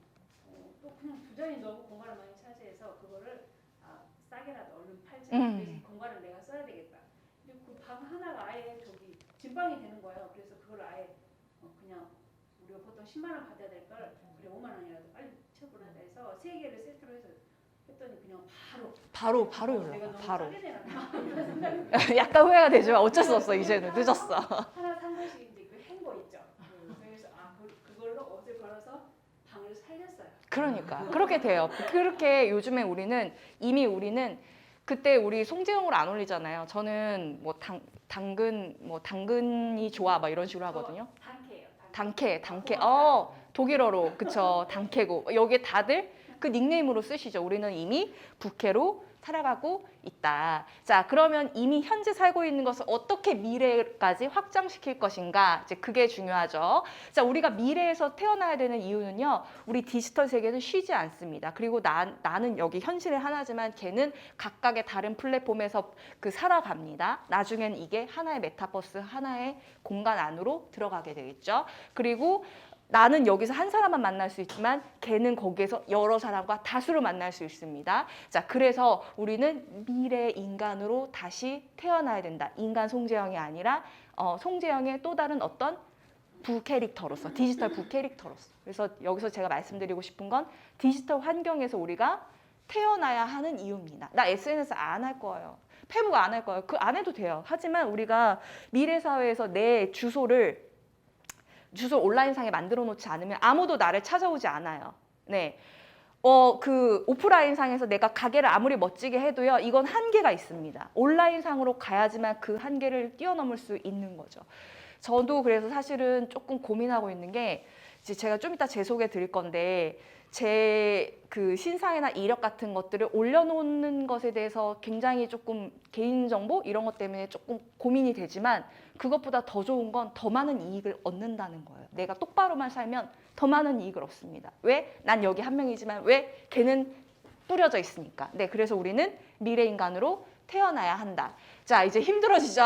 또 그냥 두자리 너무 공간을 많이 차지해서 그거를 싸게라도 얼른 팔자. 그 공간을 내가 써야 되겠다. 근데 그 방 하나가 아예 저기 진방이 되는 거예요. 그래서 그걸 아예 그냥 우리가 보통 10만 원 받아야 될 걸 그래 5만 원이라도 빨리 처분하자 해서 3개를 세트로 해서 했더니 그냥 바로 내가 연락. 너무 바로. 싸게 내놨나 이런 생각이 약간 후회가 되지만 어쩔 수 없어. 이제는 늦었어. 하나 산 것이 이제 그 행거 있죠. 그래서 그걸로 옷을 걸어서 방을 살렸어요. 그러니까 그렇게 돼요. 그렇게 요즘에 우리는 그때 우리 송재영으로 안 올리잖아요. 저는 뭐 당근이 좋아 막 이런 식으로 하거든요. 단케예요. 당케. 독일어로 그쵸. 당케고 여기에 다들 그 닉네임으로 쓰시죠. 우리는 이미 부캐로 살아가고 있다. 자, 그러면 이미 현재 살고 있는 것을 어떻게 미래까지 확장시킬 것인가? 이제 그게 중요하죠. 자, 우리가 미래에서 태어나야 되는 이유는요. 우리 디지털 세계는 쉬지 않습니다. 그리고 나는 여기 현실의 하나지만 걔는 각각의 다른 플랫폼에서 살아갑니다. 나중엔 이게 하나의 메타버스, 하나의 공간 안으로 들어가게 되겠죠. 그리고 나는 여기서 한 사람만 만날 수 있지만 걔는 거기에서 여러 사람과 다수를 만날 수 있습니다. 자, 그래서 우리는 미래 인간으로 다시 태어나야 된다. 인간 송재영이 아니라 송재영의 또 다른 어떤 부캐릭터로서, 디지털 부캐릭터로서. 그래서 여기서 제가 말씀드리고 싶은 건 디지털 환경에서 우리가 태어나야 하는 이유입니다. 나 SNS 안 할 거예요. 페북 안 할 거예요. 그 안 해도 돼요. 하지만 우리가 미래 사회에서 내 주소 온라인상에 만들어 놓지 않으면 아무도 나를 찾아오지 않아요. 네. 그 오프라인상에서 내가 가게를 아무리 멋지게 해도요, 이건 한계가 있습니다. 온라인상으로 가야지만 그 한계를 뛰어넘을 수 있는 거죠. 저도 그래서 사실은 조금 고민하고 있는 게, 이제 제가 좀 이따 제 소개 드릴 건데, 제 그 신상이나 이력 같은 것들을 올려놓는 것에 대해서 굉장히 조금 개인정보 이런 것 때문에 조금 고민이 되지만 그것보다 더 좋은 건 더 많은 이익을 얻는다는 거예요. 내가 똑바로만 살면 더 많은 이익을 얻습니다. 왜? 난 여기 한 명이지만 왜? 걔는 뿌려져 있으니까. 네, 그래서 우리는 미래인간으로 태어나야 한다. 자, 이제 힘들어지죠?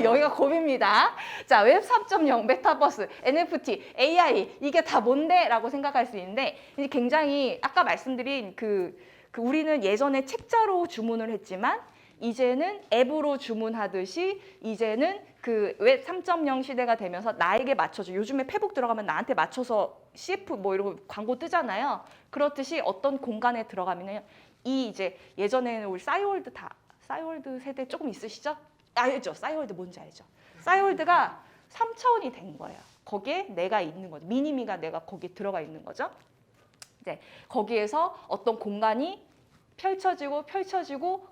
여기가 고비입니다. 자, 웹 3.0, 메타버스, NFT, AI 이게 다 뭔데? 라고 생각할 수 있는데 이제 굉장히 아까 말씀드린 우리는 예전에 책자로 주문을 했지만 이제는 앱으로 주문하듯이 이제는 그 웹 3.0 시대가 되면서 나에게 맞춰줘. 요즘에 페북 들어가면 나한테 맞춰서 CF 뭐 이런 거 광고 뜨잖아요. 그렇듯이 어떤 공간에 들어가면요. 이제 예전에는 우리 싸이월드 세대 조금 있으시죠? 알죠? 싸이월드 뭔지 알죠? 싸이월드가 3차원이 된 거예요. 거기에 내가 있는 거죠. 미니미가 내가 거기에 들어가 있는 거죠. 이제 거기에서 어떤 공간이 펼쳐지고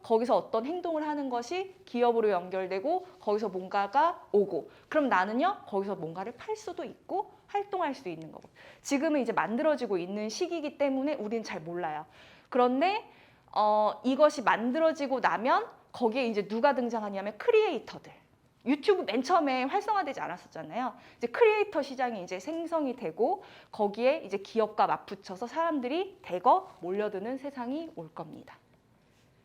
거기서 어떤 행동을 하는 것이 기업으로 연결되고 거기서 뭔가가 오고 그럼 나는요 거기서 뭔가를 팔 수도 있고 활동할 수 있는 거고 지금은 이제 만들어지고 있는 시기이기 때문에 우리는 잘 몰라요. 그런데 이것이 만들어지고 나면 거기에 이제 누가 등장하냐면 크리에이터들. 유튜브 맨 처음에 활성화되지 않았었잖아요. 이제 크리에이터 시장이 이제 생성이 되고 거기에 이제 기업과 맞붙여서 사람들이 대거 몰려드는 세상이 올 겁니다.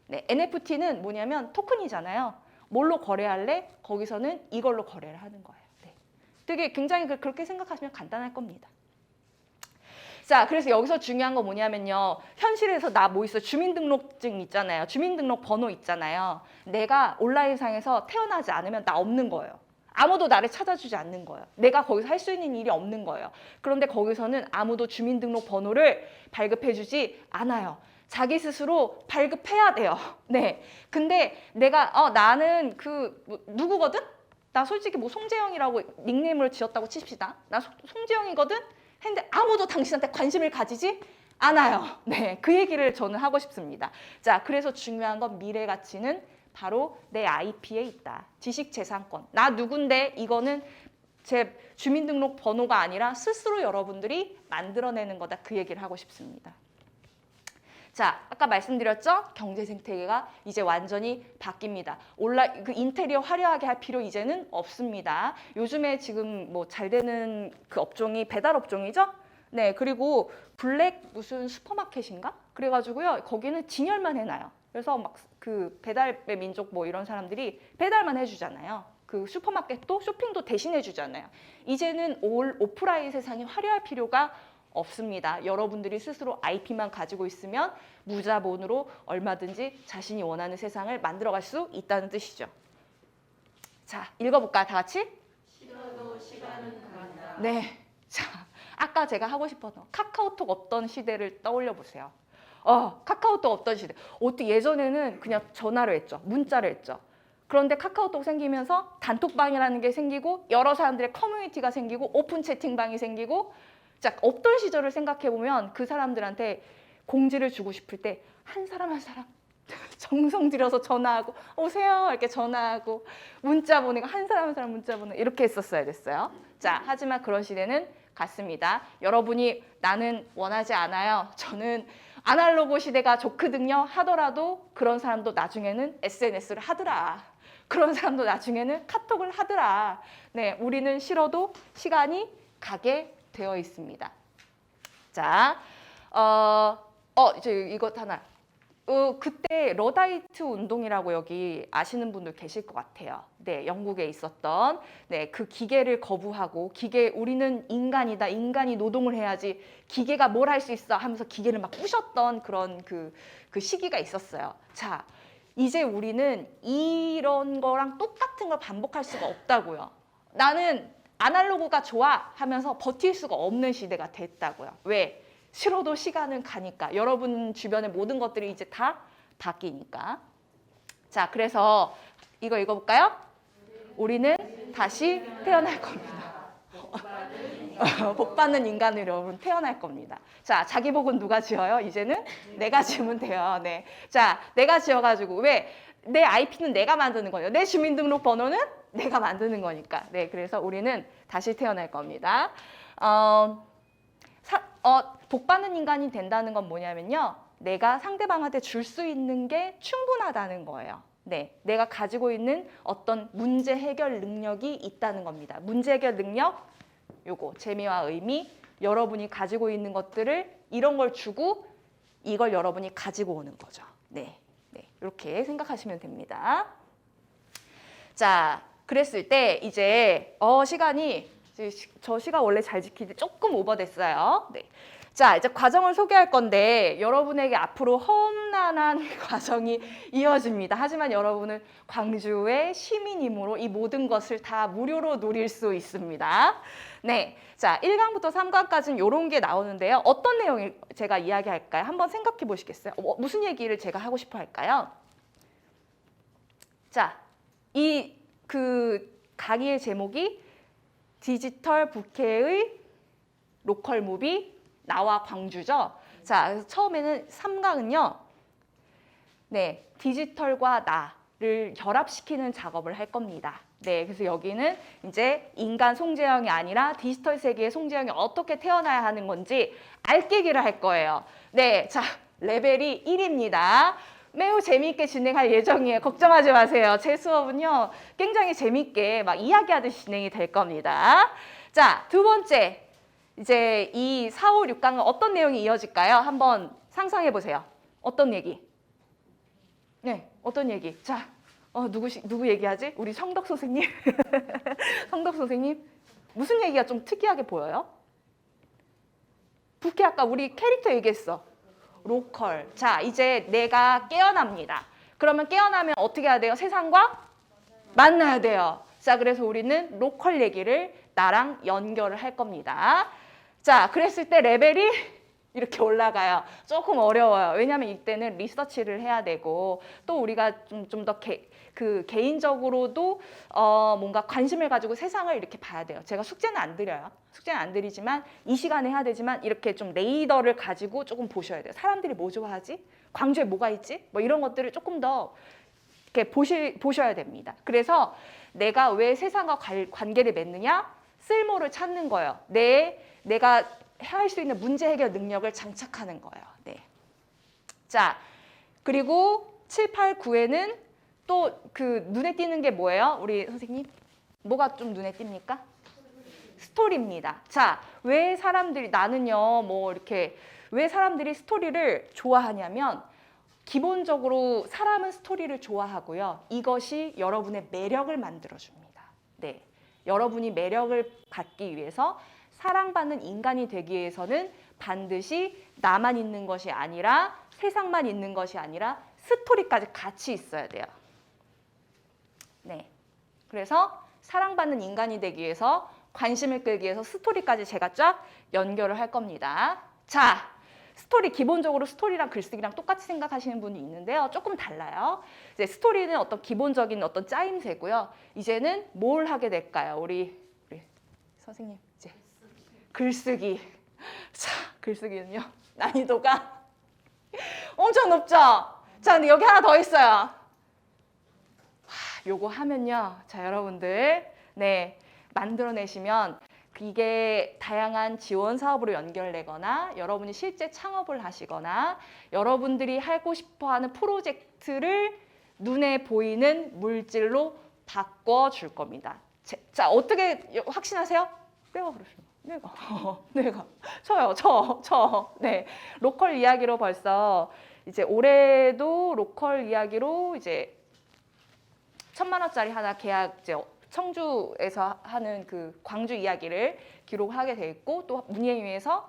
네, NFT는 뭐냐면 토큰이잖아요. 뭘로 거래할래? 거기서는 이걸로 거래를 하는 거예요. 네. 되게 굉장히 그렇게 생각하시면 간단할 겁니다. 자, 그래서 여기서 중요한 거 뭐냐면요. 현실에서 나 뭐 있어? 주민등록증 있잖아요. 주민등록 번호 있잖아요. 내가 온라인상에서 태어나지 않으면 나 없는 거예요. 아무도 나를 찾아주지 않는 거예요. 내가 거기서 할 수 있는 일이 없는 거예요. 그런데 거기서는 아무도 주민등록 번호를 발급해주지 않아요. 자기 스스로 발급해야 돼요. 네. 근데 내가 나는 누구거든? 나 솔직히 뭐 송재영이라고 닉네임을 지었다고 칩시다. 나 송재영이거든? 했는데 아무도 당신한테 관심을 가지지 않아요. 네. 그 얘기를 저는 하고 싶습니다. 자, 그래서 중요한 건 미래 가치는 바로 내 IP에 있다. 지식재산권. 나 누군데 이거는 제 주민등록 번호가 아니라 스스로 여러분들이 만들어내는 거다. 그 얘기를 하고 싶습니다. 자, 아까 말씀드렸죠? 경제 생태계가 이제 완전히 바뀝니다. 그 인테리어 화려하게 할 필요 이제는 없습니다. 요즘에 지금 뭐 잘 되는 그 업종이 배달 업종이죠? 네, 그리고 블랙 무슨 슈퍼마켓인가? 그래가지고요, 거기는 진열만 해놔요. 그래서 막 그 배달의 민족 뭐 이런 사람들이 배달만 해주잖아요. 그 슈퍼마켓도 쇼핑도 대신 해주잖아요. 이제는 오프라인 세상이 화려할 필요가 없습니다. 여러분들이 스스로 IP만 가지고 있으면 무자본으로 얼마든지 자신이 원하는 세상을 만들어갈 수 있다는 뜻이죠. 자, 읽어볼까요? 다 같이? 싫어도 시간은 간다. 네. 자, 아까 제가 하고 싶었던 카카오톡 없던 시대를 떠올려 보세요. 카카오톡 없던 시대. 어떻게 예전에는 그냥 전화를 했죠. 문자를 했죠. 그런데 카카오톡 생기면서 단톡방이라는 게 생기고 여러 사람들의 커뮤니티가 생기고 오픈 채팅방이 생기고 자, 없던 시절을 생각해 보면 그 사람들한테 공지를 주고 싶을 때 한 사람 한 사람 정성 들여서 전화하고 오세요 이렇게 전화하고 문자 보내고 한 사람 한 사람 문자 보내고 이렇게 했었어야 됐어요. 자, 하지만 그런 시대는 갔습니다. 여러분이 나는 원하지 않아요. 저는 아날로그 시대가 좋거든요 하더라도 그런 사람도 나중에는 SNS를 하더라. 그런 사람도 나중에는 카톡을 하더라. 네, 우리는 싫어도 시간이 가게 되어 있습니다. 자, 이제 이것 하나. 그때 러다이트 운동이라고 여기 아시는 분들 계실 것 같아요. 네, 영국에 있었던 그 기계를 거부하고 우리는 인간이다. 인간이 노동을 해야지 기계가 뭘 할 수 있어 하면서 기계를 막 부셨던 그런 그 시기가 있었어요. 자, 이제 우리는 이런 거랑 똑같은 걸 반복할 수가 없다고요. 나는 아날로그가 좋아 하면서 버틸 수가 없는 시대가 됐다고요. 왜? 싫어도 시간은 가니까. 여러분 주변의 모든 것들이 이제 다 바뀌니까. 자, 그래서 이거 읽어볼까요? 우리는 다시 태어날 겁니다. 복받는 인간으로 여러분 태어날 겁니다. 자, 자기 복은 누가 지어요? 이제는 내가 지으면 돼요. 네. 자, 내가 지어가지고 왜? 내 IP는 내가 만드는 거예요. 내 주민등록 번호는 내가 만드는 거니까. 네, 그래서 우리는 다시 태어날 겁니다. 복받는 인간이 된다는 건 뭐냐면요. 내가 상대방한테 줄 수 있는 게 충분하다는 거예요. 네, 내가 가지고 있는 어떤 문제 해결 능력이 있다는 겁니다. 문제 해결 능력, 요거 재미와 의미, 여러분이 가지고 있는 것들을 이런 걸 주고 이걸 여러분이 가지고 오는 거죠. 네, 이렇게 생각하시면 됩니다. 자, 그랬을 때 이제 저 시간 원래 잘 지키지 조금 오버됐어요. 네. 자, 이제 과정을 소개할 건데 여러분에게 앞으로 험난한 과정이 이어집니다. 하지만 여러분은 광주의 시민이므로 이 모든 것을 다 무료로 누릴 수 있습니다. 네, 자, 1강부터 3강까지는 이런 게 나오는데요. 어떤 내용을 제가 이야기할까요? 한번 생각해 보시겠어요? 무슨 얘기를 제가 하고 싶어 할까요? 자, 강의의 제목이 디지털 부캐의 로컬 무비 나와 광주죠. 자, 그래서 처음에는 3강은요. 네, 디지털과 나를 결합시키는 작업을 할 겁니다. 네, 그래서 여기는 이제 인간 송재영이 아니라 디지털 세계의 송재영이 어떻게 태어나야 하는 건지 알깨기를 할 거예요. 네, 자, 레벨이 1입니다. 매우 재미있게 진행할 예정이에요. 걱정하지 마세요. 제 수업은요, 굉장히 재미있게 막 이야기하듯이 진행이 될 겁니다. 자, 두 번째. 이제 이 4, 5, 6강은 어떤 내용이 이어질까요? 한번 상상해 보세요. 어떤 얘기? 네, 어떤 얘기? 자, 누구 얘기하지? 우리 성덕 선생님? 성덕 선생님? 무슨 얘기가 좀 특이하게 보여요? 부캐 아까 우리 캐릭터 얘기했어. 로컬. 자, 이제 내가 깨어납니다. 그러면 깨어나면 어떻게 해야 돼요? 세상과 만나야 돼요. 자, 그래서 우리는 로컬 얘기를 나랑 연결을 할 겁니다. 자, 그랬을 때 레벨이 이렇게 올라가요. 조금 어려워요. 왜냐하면 이때는 리서치를 해야 되고 또 우리가 좀 더 개인적으로도 뭔가 관심을 가지고 세상을 이렇게 봐야 돼요. 제가 숙제는 안 드려요. 숙제는 안 드리지만 이 시간에 해야 되지만 이렇게 좀 레이더를 가지고 조금 보셔야 돼요. 사람들이 뭐 좋아하지? 광주에 뭐가 있지? 뭐 이런 것들을 조금 더 이렇게 보셔야 됩니다. 그래서 내가 왜 세상과 관계를 맺느냐? 쓸모를 찾는 거예요. 내가 할 수 있는 문제 해결 능력을 장착하는 거예요. 네. 자, 그리고 7, 8, 9에는 또 그 눈에 띄는 게 뭐예요? 우리 선생님? 뭐가 좀 눈에 띕니까? 스토리입니다. 자, 왜 사람들이 나는요, 뭐 이렇게 왜 사람들이 스토리를 좋아하냐면 기본적으로 사람은 스토리를 좋아하고요. 이것이 여러분의 매력을 만들어줍니다. 네. 여러분이 매력을 갖기 위해서 사랑받는 인간이 되기 위해서는 반드시 나만 있는 것이 아니라 세상만 있는 것이 아니라 스토리까지 같이 있어야 돼요. 네. 그래서 사랑받는 인간이 되기 위해서 관심을 끌기 위해서 스토리까지 제가 쫙 연결을 할 겁니다. 자, 스토리 기본적으로 스토리랑 글쓰기랑 똑같이 생각하시는 분이 있는데요. 조금 달라요. 이제 스토리는 어떤 기본적인 어떤 짜임새고요. 이제는 뭘 하게 될까요? 우리 선생님 이제 글쓰기. 자, 글쓰기는요. 난이도가 엄청 높죠? 자, 근데 여기 하나 더 있어요. 요거 하면요. 자, 여러분들. 네. 만들어내시면 이게 다양한 지원 사업으로 연결되거나 여러분이 실제 창업을 하시거나 여러분들이 하고 싶어하는 프로젝트를 눈에 보이는 물질로 바꿔줄 겁니다. 자, 어떻게 확신하세요? 내가 그러시면 내가 저요. 네, 로컬 이야기로 벌써 이제 올해도 로컬 이야기로 이제 1,000만 원짜리 하나 계약 이제 청주에서 하는 그 광주 이야기를 기록하게 돼 있고 또 문예위에서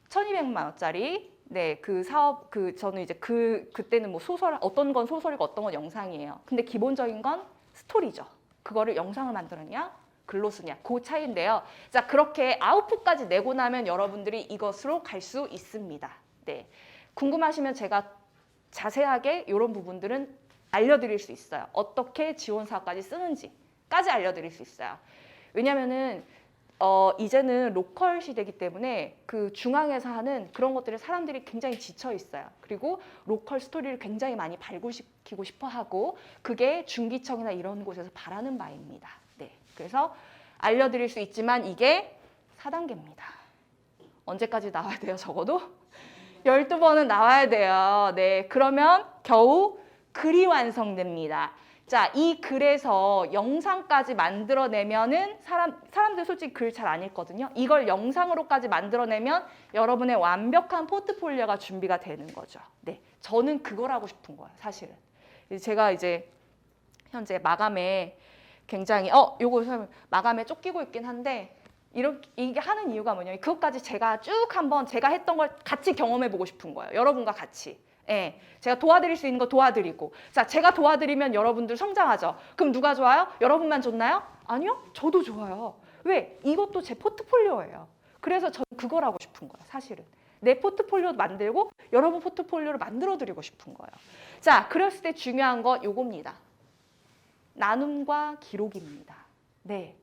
1,200만 원짜리 그 사업 저는 이제 그때는 뭐 소설 어떤 건 소설이고 어떤 건 영상이에요. 근데 기본적인 건 스토리죠. 그거를 영상을 만들었냐 글로 쓰냐 그 차이인데요. 자, 그렇게 아웃풋까지 내고 나면 여러분들이 이것으로 갈 수 있습니다. 네. 궁금하시면 제가 자세하게 이런 부분들은 알려드릴 수 있어요. 어떻게 지원 사업까지 쓰는지까지 알려드릴 수 있어요. 왜냐면은 이제는 로컬 시대이기 때문에 그 중앙에서 하는 그런 것들에 사람들이 굉장히 지쳐 있어요. 그리고 로컬 스토리를 굉장히 많이 발굴시키고 싶어 하고 그게 중기청이나 이런 곳에서 바라는 바입니다. 네. 그래서 알려드릴 수 있지만 이게 4단계입니다. 언제까지 나와야 돼요? 적어도 12번은 나와야 돼요. 네. 그러면 겨우 글이 완성됩니다. 자, 이 글에서 영상까지 만들어내면은 사람들 솔직히 글 잘 안 읽거든요. 이걸 영상으로까지 만들어내면 여러분의 완벽한 포트폴리오가 준비가 되는 거죠. 네, 저는 그걸 하고 싶은 거예요, 사실은. 제가 이제 현재 마감에 굉장히 요거 마감에 쫓기고 있긴 한데 이게 하는 이유가 뭐냐면 그것까지 제가 쭉 한번 제가 했던 걸 같이 경험해 보고 싶은 거예요. 여러분과 같이. 예, 제가 도와드릴 수 있는 거 도와드리고 자, 제가 도와드리면 여러분들 성장하죠. 그럼 누가 좋아요? 여러분만 좋나요? 아니요, 저도 좋아요. 왜? 이것도 제 포트폴리오예요. 그래서 저는 그걸 하고 싶은 거예요, 사실은. 내 포트폴리오 만들고 여러분 포트폴리오를 만들어드리고 싶은 거예요. 자, 그랬을 때 중요한 거 요겁니다. 나눔과 기록입니다. 네.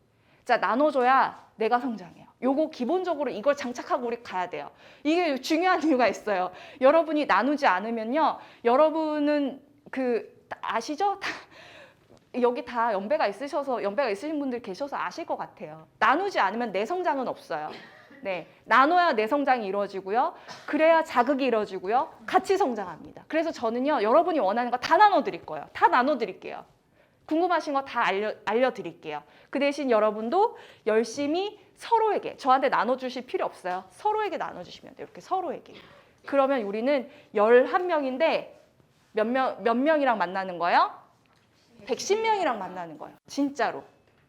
자, 나눠줘야 내가 성장해요. 요거 기본적으로 이걸 장착하고 우리 가야 돼요. 이게 중요한 이유가 있어요. 여러분이 나누지 않으면요. 여러분은 아시죠? 여기 다 연배가 있으신 분들 계셔서 아실 것 같아요. 나누지 않으면 내 성장은 없어요. 네, 나눠야 내 성장이 이루어지고요. 그래야 자극이 이루어지고요. 같이 성장합니다. 그래서 저는요. 여러분이 원하는 거 다 나눠드릴 거예요. 다 나눠드릴게요. 궁금하신 거 다 알려드릴게요. 그 대신 여러분도 열심히 서로에게 저한테 나눠주실 필요 없어요. 서로에게 나눠주시면 돼요. 이렇게 서로에게. 그러면 우리는 11명인데 몇 명이랑 만나는 거예요? 110명이랑 만나는 거예요. 진짜로.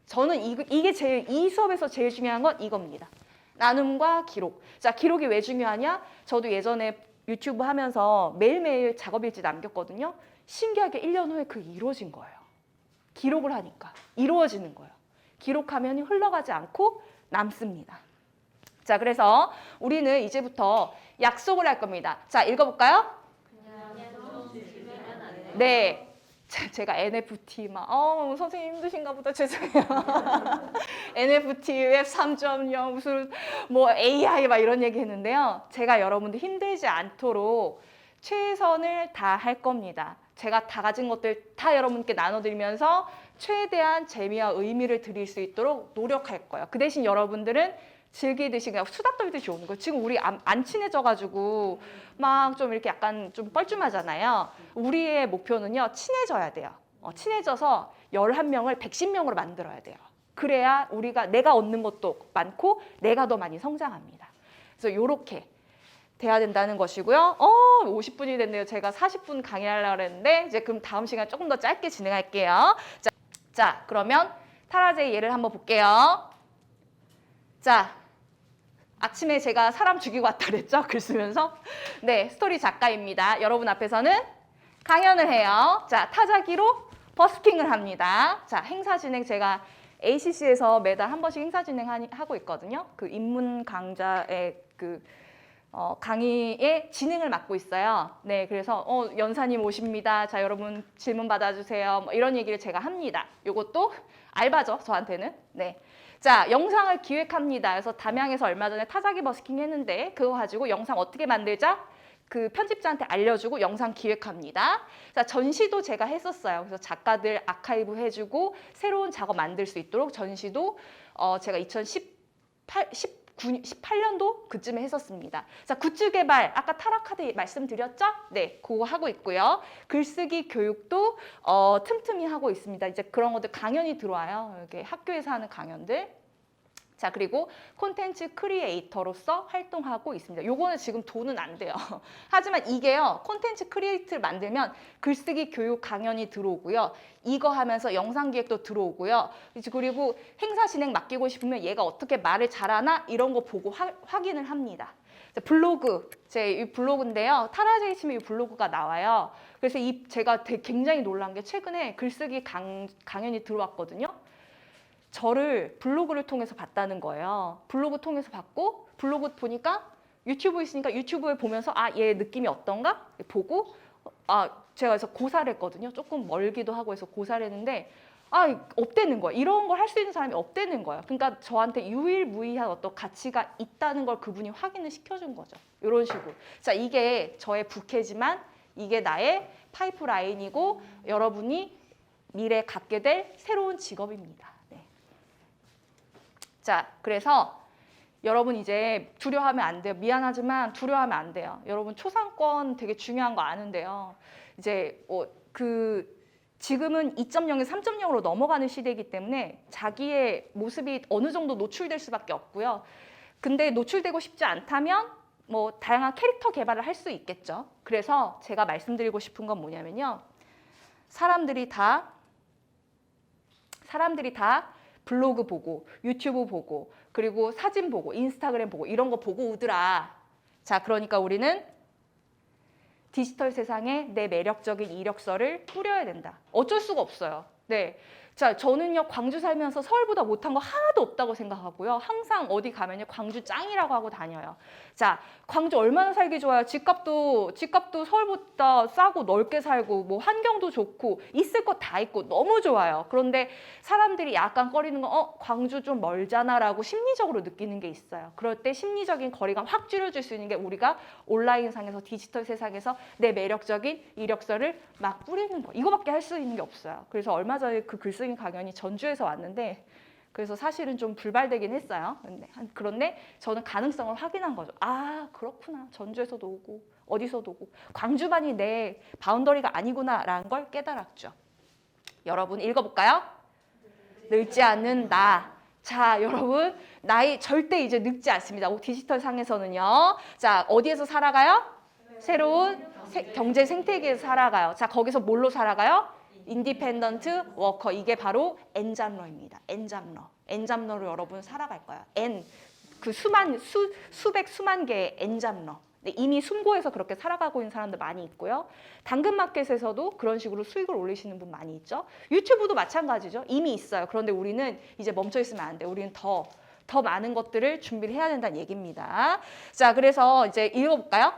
저는 이게 이 수업에서 제일 중요한 건 이겁니다. 나눔과 기록. 자, 기록이 왜 중요하냐? 저도 예전에 유튜브 하면서 매일매일 작업일지 남겼거든요. 신기하게 1년 후에 그게 이루어진 거예요. 기록을 하니까 이루어지는 거예요. 기록하면 흘러가지 않고 남습니다. 자, 그래서 우리는 이제부터 약속을 할 겁니다. 자, 읽어볼까요? 네. 제가 NFT 선생님 힘드신가 보다. 죄송해요. NFT 웹 3.0 무슨 뭐 AI 막 이런 얘기 했는데요. 제가 여러분들 힘들지 않도록 최선을 다할 겁니다. 제가 다 가진 것들 다 여러분께 나눠드리면서 최대한 재미와 의미를 드릴 수 있도록 노력할 거예요. 그 대신 여러분들은 즐기듯이 그냥 수다 떨듯이 오는 거예요. 지금 우리 안 친해져가지고 막 좀 이렇게 약간 좀 뻘쭘하잖아요. 우리의 목표는요, 친해져야 돼요. 친해져서 11명을 110명으로 만들어야 돼요. 그래야 내가 얻는 것도 많고 내가 더 많이 성장합니다. 그래서 이렇게 돼야 된다는 것이고요. 50분이 됐네요. 제가 40분 강의하려고 했는데 이제 그럼 다음 시간 조금 더 짧게 진행할게요. 자, 그러면 타라제의 예를 한번 볼게요. 자, 아침에 제가 사람 죽이고 왔다 그랬죠? 글 쓰면서. 네, 스토리 작가입니다. 여러분 앞에서는 강연을 해요. 자, 타자기로 버스킹을 합니다. 자, 행사 진행 제가 ACC에서 매달 한 번씩 행사 진행하고 있거든요. 그 입문 강좌의 강의의 진행을 맡고 있어요. 네, 그래서 연사님 오십니다. 자, 여러분 질문 받아주세요. 뭐 이런 얘기를 제가 합니다. 요것도 알바죠, 저한테는. 네. 자, 영상을 기획합니다. 그래서 담양에서 얼마 전에 타자기 버스킹 했는데 그거 가지고 영상 어떻게 만들자? 그 편집자한테 알려주고 영상 기획합니다. 자, 전시도 제가 했었어요. 그래서 작가들 아카이브 해주고 새로운 작업 만들 수 있도록 전시도 제가 2018년도 그쯤에 했었습니다. 자, 굿즈 개발 아까 타락카드 말씀드렸죠? 네, 그거 하고 있고요. 글쓰기 교육도 틈틈이 하고 있습니다. 이제 그런 것들 강연이 들어와요. 이렇게 학교에서 하는 강연들. 자, 그리고 콘텐츠 크리에이터로서 활동하고 있습니다. 요거는 지금 돈은 안 돼요. 하지만 이게요, 콘텐츠 크리에이터를 만들면 글쓰기 교육 강연이 들어오고요. 이거 하면서 영상 기획도 들어오고요. 그리고 행사 진행 맡기고 싶으면 얘가 어떻게 말을 잘하나 이런 거 보고 확인을 합니다. 자, 블로그, 제 이 블로그인데요. 타라제이 치면 이 블로그가 나와요. 그래서 제가 굉장히 놀란 게 최근에 글쓰기 강연이 들어왔거든요. 저를 블로그를 통해서 봤다는 거예요. 블로그 통해서 봤고 블로그 보니까 유튜브 있으니까 유튜브에 보면서 얘 느낌이 어떤가? 보고 제가 그래서 고사를 했거든요. 조금 멀기도 하고 해서 고사를 했는데 없대는 거예요. 이런 걸 할 수 있는 사람이 없대는 거예요. 그러니까 저한테 유일무이한 어떤 가치가 있다는 걸 그분이 확인을 시켜준 거죠. 이런 식으로. 자, 이게 저의 부캐지만 이게 나의 파이프라인이고 여러분이 미래에 갖게 될 새로운 직업입니다. 자, 그래서 여러분 이제 두려워하면 안 돼요. 미안하지만 두려워하면 안 돼요. 여러분 초상권 되게 중요한 거 아는데요. 이제 지금은 2.0에서 3.0으로 넘어가는 시대이기 때문에 자기의 모습이 어느 정도 노출될 수밖에 없고요. 근데 노출되고 싶지 않다면 뭐 다양한 캐릭터 개발을 할 수 있겠죠. 그래서 제가 말씀드리고 싶은 건 뭐냐면요. 사람들이 다 블로그 보고 유튜브 보고 그리고 사진 보고 인스타그램 보고 이런 거 보고 오더라. 자, 그러니까 우리는 디지털 세상에 내 매력적인 이력서를 뿌려야 된다. 어쩔 수가 없어요. 네. 자, 저는요 광주 살면서 서울보다 못한 거 하나도 없다고 생각하고요. 항상 어디 가면요 광주 짱이라고 하고 다녀요. 자, 광주 얼마나 살기 좋아요. 집값도 서울보다 싸고 넓게 살고 뭐 환경도 좋고 있을 거 다 있고 너무 좋아요. 그런데 사람들이 약간 꺼리는 건 광주 좀 멀잖아라고 심리적으로 느끼는 게 있어요. 그럴 때 심리적인 거리감 확 줄여줄 수 있는 게 우리가 온라인상에서 디지털 세상에서 내 매력적인 이력서를 막 뿌리는 거. 이거밖에 할 수 있는 게 없어요. 그래서 얼마 전에 그 글쓰기 강연이 전주에서 왔는데 그래서 사실은 좀 불발되긴 했어요. 그런데 저는 가능성을 확인한 거죠. 그렇구나. 전주에서도 오고 어디서도 오고 광주만이 내 바운더리가 아니구나라는 걸 깨달았죠. 여러분 읽어볼까요? 늙지 않는 나. 자, 여러분 나이 절대 이제 늙지 않습니다. 디지털 상에서는요. 자, 어디에서 살아가요? 새로운 경제 생태계에서 살아가요. 자, 거기서 뭘로 살아가요? 인디펜던트 워커. 이게 바로 N잡러입니다. N잡러로 여러분 살아갈 거예요. 그 수백 수만 개의 N잡러. 이미 숨고해서 그렇게 살아가고 있는 사람들 많이 있고요. 당근마켓에서도 그런 식으로 수익을 올리시는 분 많이 있죠. 유튜브도 마찬가지죠. 이미 있어요. 그런데 우리는 이제 멈춰 있으면 안 돼. 우리는 더 더 많은 것들을 준비를 해야 된다는 얘기입니다. 자, 그래서 이제 읽어볼까요?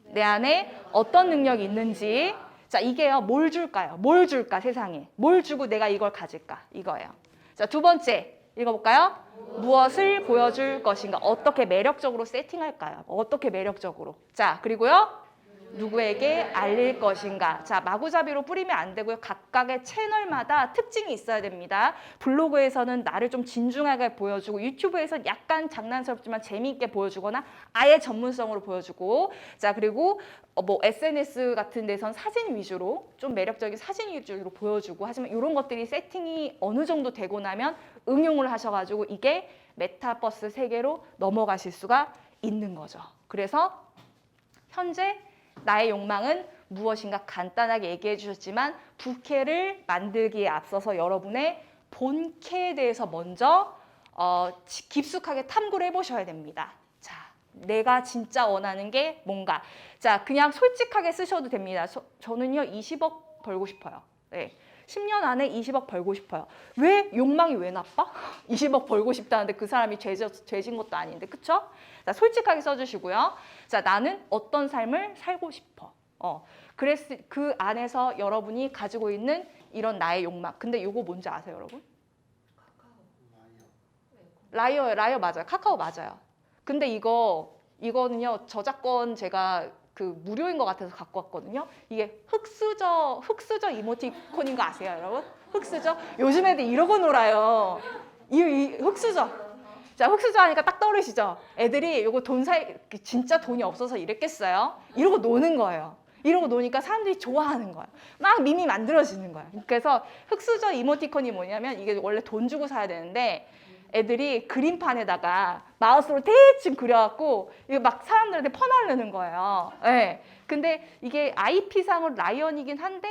내 안에 어떤 능력이 있는지. 자, 이게요, 뭘 줄까요? 뭘 줄까, 세상에? 뭘 주고 내가 이걸 가질까? 이거예요. 자, 두 번째, 읽어볼까요? 무엇을 보여줄 것인가? 어떻게 매력적으로 세팅할까요? 어떻게 매력적으로? 자, 그리고요, 누구에게 알릴 것인가? 자, 마구잡이로 뿌리면 안 되고요. 각각의 채널마다 특징이 있어야 됩니다. 블로그에서는 나를 좀 진중하게 보여주고, 유튜브에서 약간 장난스럽지만 재미있게 보여주거나 아예 전문성으로 보여주고, 자, 그리고 뭐 SNS 같은 데선 사진 위주로, 좀 매력적인 사진 위주로 보여주고, 하지만 이런 것들이 세팅이 어느 정도 되고 나면 응용을 하셔가지고 이게 메타버스 세계로 넘어가실 수가 있는 거죠. 그래서 현재 나의 욕망은 무엇인가 간단하게 얘기해 주셨지만, 부캐를 만들기에 앞서서 여러분의 본캐에 대해서 먼저 깊숙하게 탐구를 해보셔야 됩니다. 자, 내가 진짜 원하는 게 뭔가. 자, 그냥 솔직하게 쓰셔도 됩니다. 저는요 20억 벌고 싶어요. 네. 10년 안에 20억 벌고 싶어요. 왜? 욕망이 왜 나빠? 20억 벌고 싶다는데 그 사람이 죄진 것도 아닌데, 그쵸? 자, 솔직하게 써주시고요. 자, 나는 어떤 삶을 살고 싶어. 그래서 그 안에서 여러분이 가지고 있는 이런 나의 욕망. 근데 이거 뭔지 아세요, 여러분? 라이어 맞아요. 카카오 맞아요. 근데 이거는요, 저작권 제가 그 무료인 것 같아서 갖고 왔거든요. 이게 흑수저 이모티콘인 거 아세요, 여러분? 흑수저? 요즘 애들 이러고 놀아요. 이 흑수저. 자, 흑수저 하니까 딱 떠오르시죠? 애들이 이거 진짜 돈이 없어서 이랬겠어요? 이러고 노는 거예요. 이러고 노니까 사람들이 좋아하는 거예요. 막 밈이 만들어지는 거예요. 그래서 흑수저 이모티콘이 뭐냐면, 이게 원래 돈 주고 사야 되는데 애들이 그림판에다가 마우스로 대충 그려갖고 이거 막 사람들한테 퍼나르는 거예요. 네. 근데 이게 IP상으로 라이언이긴 한데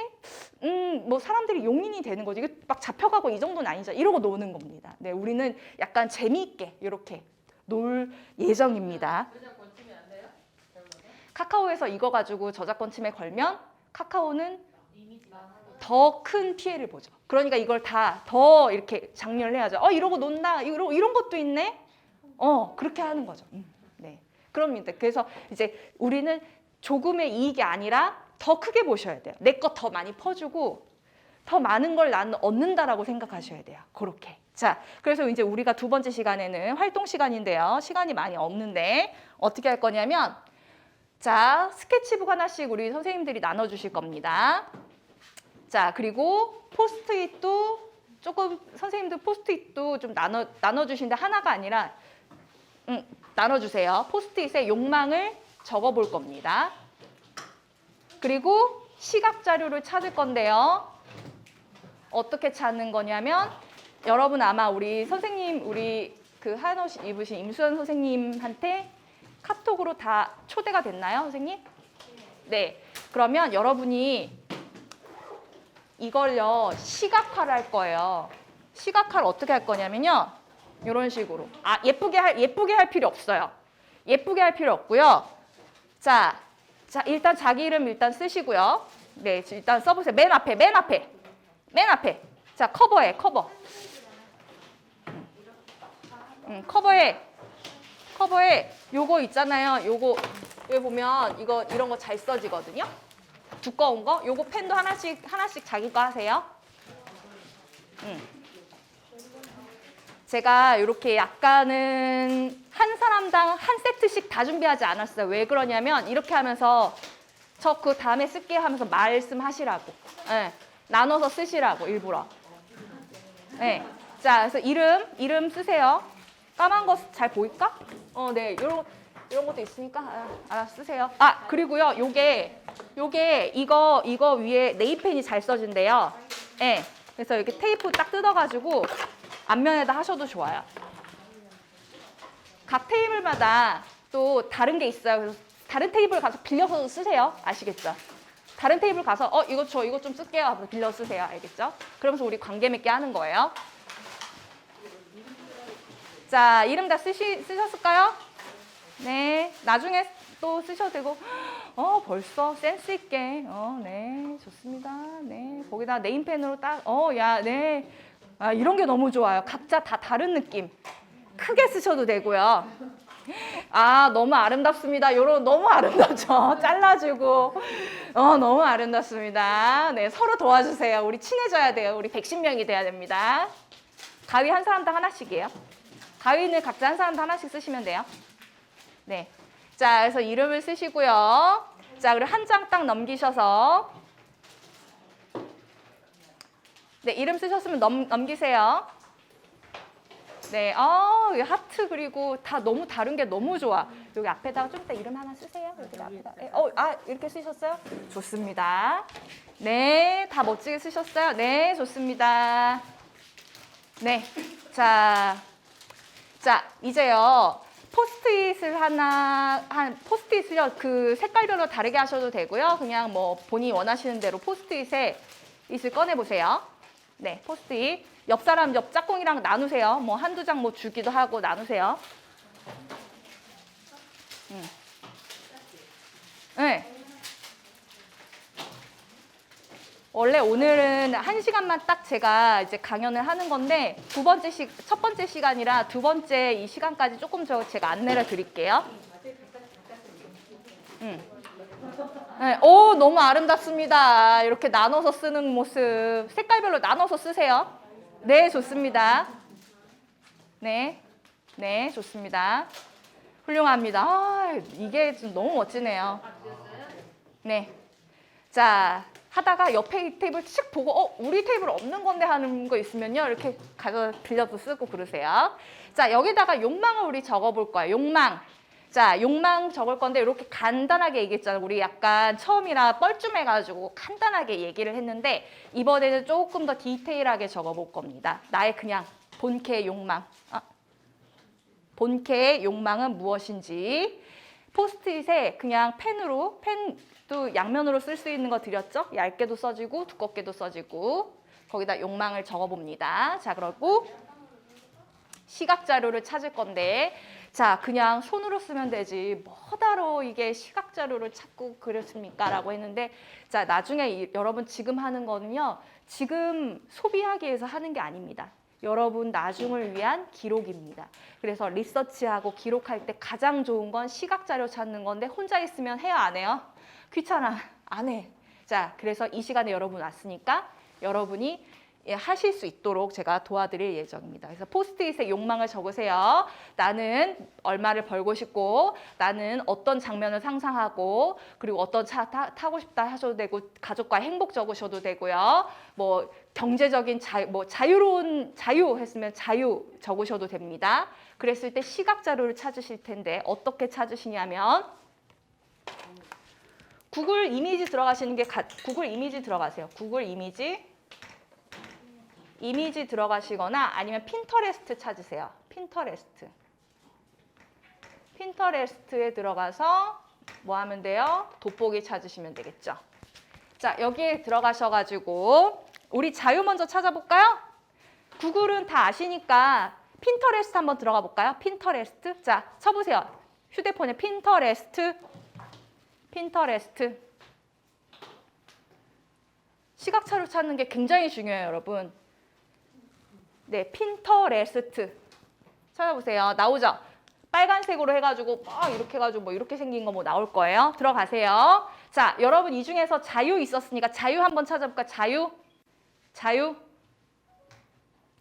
뭐 사람들이 용인이 되는 거지. 이게 막 잡혀가고 이 정도는 아니죠. 이러고 노는 겁니다. 네, 우리는 약간 재미있게 이렇게 놀 예정입니다. 저작권 침해 안 돼요? 카카오에서 이거 가지고 저작권 침해 걸면 카카오는 더 큰 피해를 보죠. 그러니까 이걸 다 더 이렇게 장려를 해야죠. 이러고 논다. 이런 것도 있네. 그렇게 하는 거죠. 네. 그럽니다. 그래서 이제 우리는 조금의 이익이 아니라 더 크게 보셔야 돼요. 내 것 더 많이 퍼주고 더 많은 걸 나는 얻는다라고 생각하셔야 돼요. 그렇게. 자, 그래서 이제 우리가 두 번째 시간에는 활동 시간인데요. 시간이 많이 없는데 어떻게 할 거냐면, 자, 스케치북 하나씩 우리 선생님들이 나눠주실 겁니다. 자, 그리고 포스트잇도 조금, 선생님들 포스트잇도 좀 나눠주시는데 하나가 아니라 나눠주세요. 포스트잇에 욕망을 적어볼 겁니다. 그리고 시각 자료를 찾을 건데요. 어떻게 찾는 거냐면, 여러분 아마 우리 선생님, 우리 그 하얀 옷 입으신 임수연 선생님한테 카톡으로 다 초대가 됐나요, 선생님? 네. 그러면 여러분이 이걸요 시각화를 할 거예요. 시각화를 어떻게 할 거냐면요, 이런 식으로. 예쁘게 할 필요 없어요. 예쁘게 할 필요 없고요. 자, 일단 자기 이름 일단 쓰시고요. 네, 일단 써보세요. 맨 앞에. 자, 커버에. 커버에 요거 있잖아요. 요거 여기 보면 이런 거 잘 써지거든요. 두꺼운 거. 요거 펜도 하나씩 자기 거 하세요. 제가 이렇게 약간은 한 사람당 한 세트씩 다 준비하지 않았어요. 왜 그러냐면 이렇게 하면서 저 그 다음에 쓸게 하면서 말씀하시라고. 네, 나눠서 쓰시라고 일부러. 네. 자, 그래서 이름 쓰세요. 까만 거 잘 보일까? 네, 이런 것도 있으니까 알아서 쓰세요. 그리고요, 요게 이거 위에 네임펜이 잘 써진대요. 네. 그래서 이렇게 테이프 딱 뜯어가지고 앞면에다 하셔도 좋아요. 각 테이블마다 또 다른 게 있어요. 그래서 다른 테이블 가서 빌려서 쓰세요. 아시겠죠? 다른 테이블 가서 이거 좀 쓸게요 하면서 빌려 쓰세요. 알겠죠? 그러면서 우리 관계 맺게 하는 거예요. 자, 이름 다 쓰셨을까요? 네. 나중에 또 쓰셔도 되고. 벌써 센스 있게. 네. 좋습니다. 네. 거기다 네임펜으로 딱 네. 이런 게 너무 좋아요. 각자 다 다른 느낌. 크게 쓰셔도 되고요. 아, 너무 아름답습니다. 요런 너무 아름답죠. 잘라주고. 너무 아름답습니다. 네, 서로 도와주세요. 우리 친해져야 돼요. 우리 110명이 돼야 됩니다. 가위 한 사람당 하나씩이에요. 가위는 각자 한 사람당 하나씩 쓰시면 돼요. 네. 자, 그래서 이름을 쓰시고요. 자, 그리고 한 장 딱 넘기셔서. 네, 이름 쓰셨으면 넘기세요. 네, 이 하트 그리고 다 너무 다른 게 너무 좋아. 여기 앞에다가 좀 이따 이름 하나 쓰세요. 여기 앞에다. 이렇게 쓰셨어요? 좋습니다. 네, 다 멋지게 쓰셨어요? 네, 좋습니다. 네, 자, 이제요. 포스트잇을요, 그 색깔별로 다르게 하셔도 되고요. 그냥 뭐 본인이 원하시는 대로 포스트잇을 꺼내보세요. 네, 포스트잇. 옆 사람, 옆 짝꿍이랑 나누세요. 뭐 한두 장 뭐 주기도 하고 나누세요. 네. 원래 오늘은 1시간만 딱 제가 이제 강연을 하는 건데 첫 번째 시간이라 두 번째 이 시간까지 조금 제가 안내를 드릴게요. 네, 너무 아름답습니다. 이렇게 나눠서 쓰는 모습, 색깔별로 나눠서 쓰세요. 네, 좋습니다. 네, 네, 좋습니다. 훌륭합니다. 이게 좀 너무 멋지네요. 네, 자, 하다가 옆에 테이블 씩 보고 우리 테이블 없는 건데 하는 거 있으면요, 이렇게 빌려도 쓰고 그러세요. 자, 여기다가 욕망을 우리 적어볼 거예요. 욕망. 자, 욕망 적을 건데 이렇게 간단하게 얘기했잖아요. 우리 약간 처음이라 뻘쭘해가지고 간단하게 얘기를 했는데 이번에는 조금 더 디테일하게 적어볼 겁니다. 나의 그냥 본캐의 욕망. 본캐의 욕망은 무엇인지. 포스트잇에 그냥 펜도 양면으로 쓸 수 있는 거 드렸죠? 얇게도 써지고 두껍게도 써지고 거기다 욕망을 적어봅니다. 자, 그리고 시각 자료를 찾을 건데 자, 그냥 손으로 쓰면 되지 뭐하러 이게 시각 자료를 찾고 그랬습니까? 라고 했는데 자, 나중에 여러분 지금 하는 거는요, 지금 소비하기 위해서 하는 게 아닙니다. 여러분 나중을 위한 기록입니다. 그래서 리서치하고 기록할 때 가장 좋은 건 시각 자료 찾는 건데 혼자 있으면 해요, 안 해요? 귀찮아, 안 해. 자, 그래서 이 시간에 여러분 왔으니까 여러분이 하실 수 있도록 제가 도와드릴 예정입니다. 그래서 포스트잇에 욕망을 적으세요. 나는 얼마를 벌고 싶고, 나는 어떤 장면을 상상하고, 그리고 어떤 차 타고 싶다 하셔도 되고, 가족과 행복 적으셔도 되고요. 뭐 경제적인 자유로운 자유 했으면 자유 적으셔도 됩니다. 그랬을 때 시각 자료를 찾으실 텐데 어떻게 찾으시냐면 구글 이미지 들어가시는 게 구글 이미지 들어가세요. 구글 이미지 들어가시거나 아니면 핀터레스트 찾으세요. 핀터레스트에 들어가서 뭐 하면 돼요? 돋보기 찾으시면 되겠죠. 자, 여기에 들어가셔가지고 우리 자유 먼저 찾아볼까요? 구글은 다 아시니까 핀터레스트 한번 들어가 볼까요? 핀터레스트. 자, 쳐보세요. 휴대폰에 핀터레스트. 시각차로 찾는 게 굉장히 중요해요, 여러분. 네, 핀터레스트 찾아보세요. 나오죠? 빨간색으로 해가지고 이렇게 해가지고 뭐 이렇게 생긴 거 뭐 나올 거예요. 들어가세요. 자, 여러분 이 중에서 자유 있었으니까 자유 한번 찾아볼까? 자유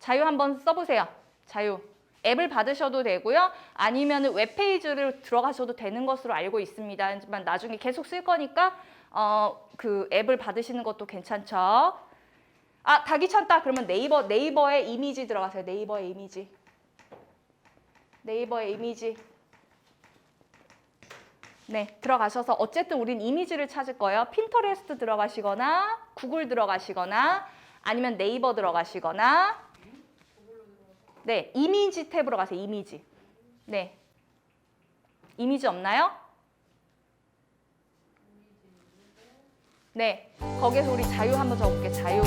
한번 써보세요. 자유. 앱을 받으셔도 되고요. 아니면 웹페이지를 들어가셔도 되는 것으로 알고 있습니다. 하지만 나중에 계속 쓸 거니까 그 앱을 받으시는 것도 괜찮죠. 아, 다 귀찮다. 그러면 네이버의 이미지 들어가세요. 네이버의 이미지. 네, 들어가셔서 어쨌든 우린 이미지를 찾을 거예요. 핀터레스트 들어가시거나 구글 들어가시거나 아니면 네이버 들어가시거나 네, 이미지 탭으로 가세요. 이미지. 네. 이미지 없나요? 네. 거기에서 우리 자유 한번 적어볼게요. 자유.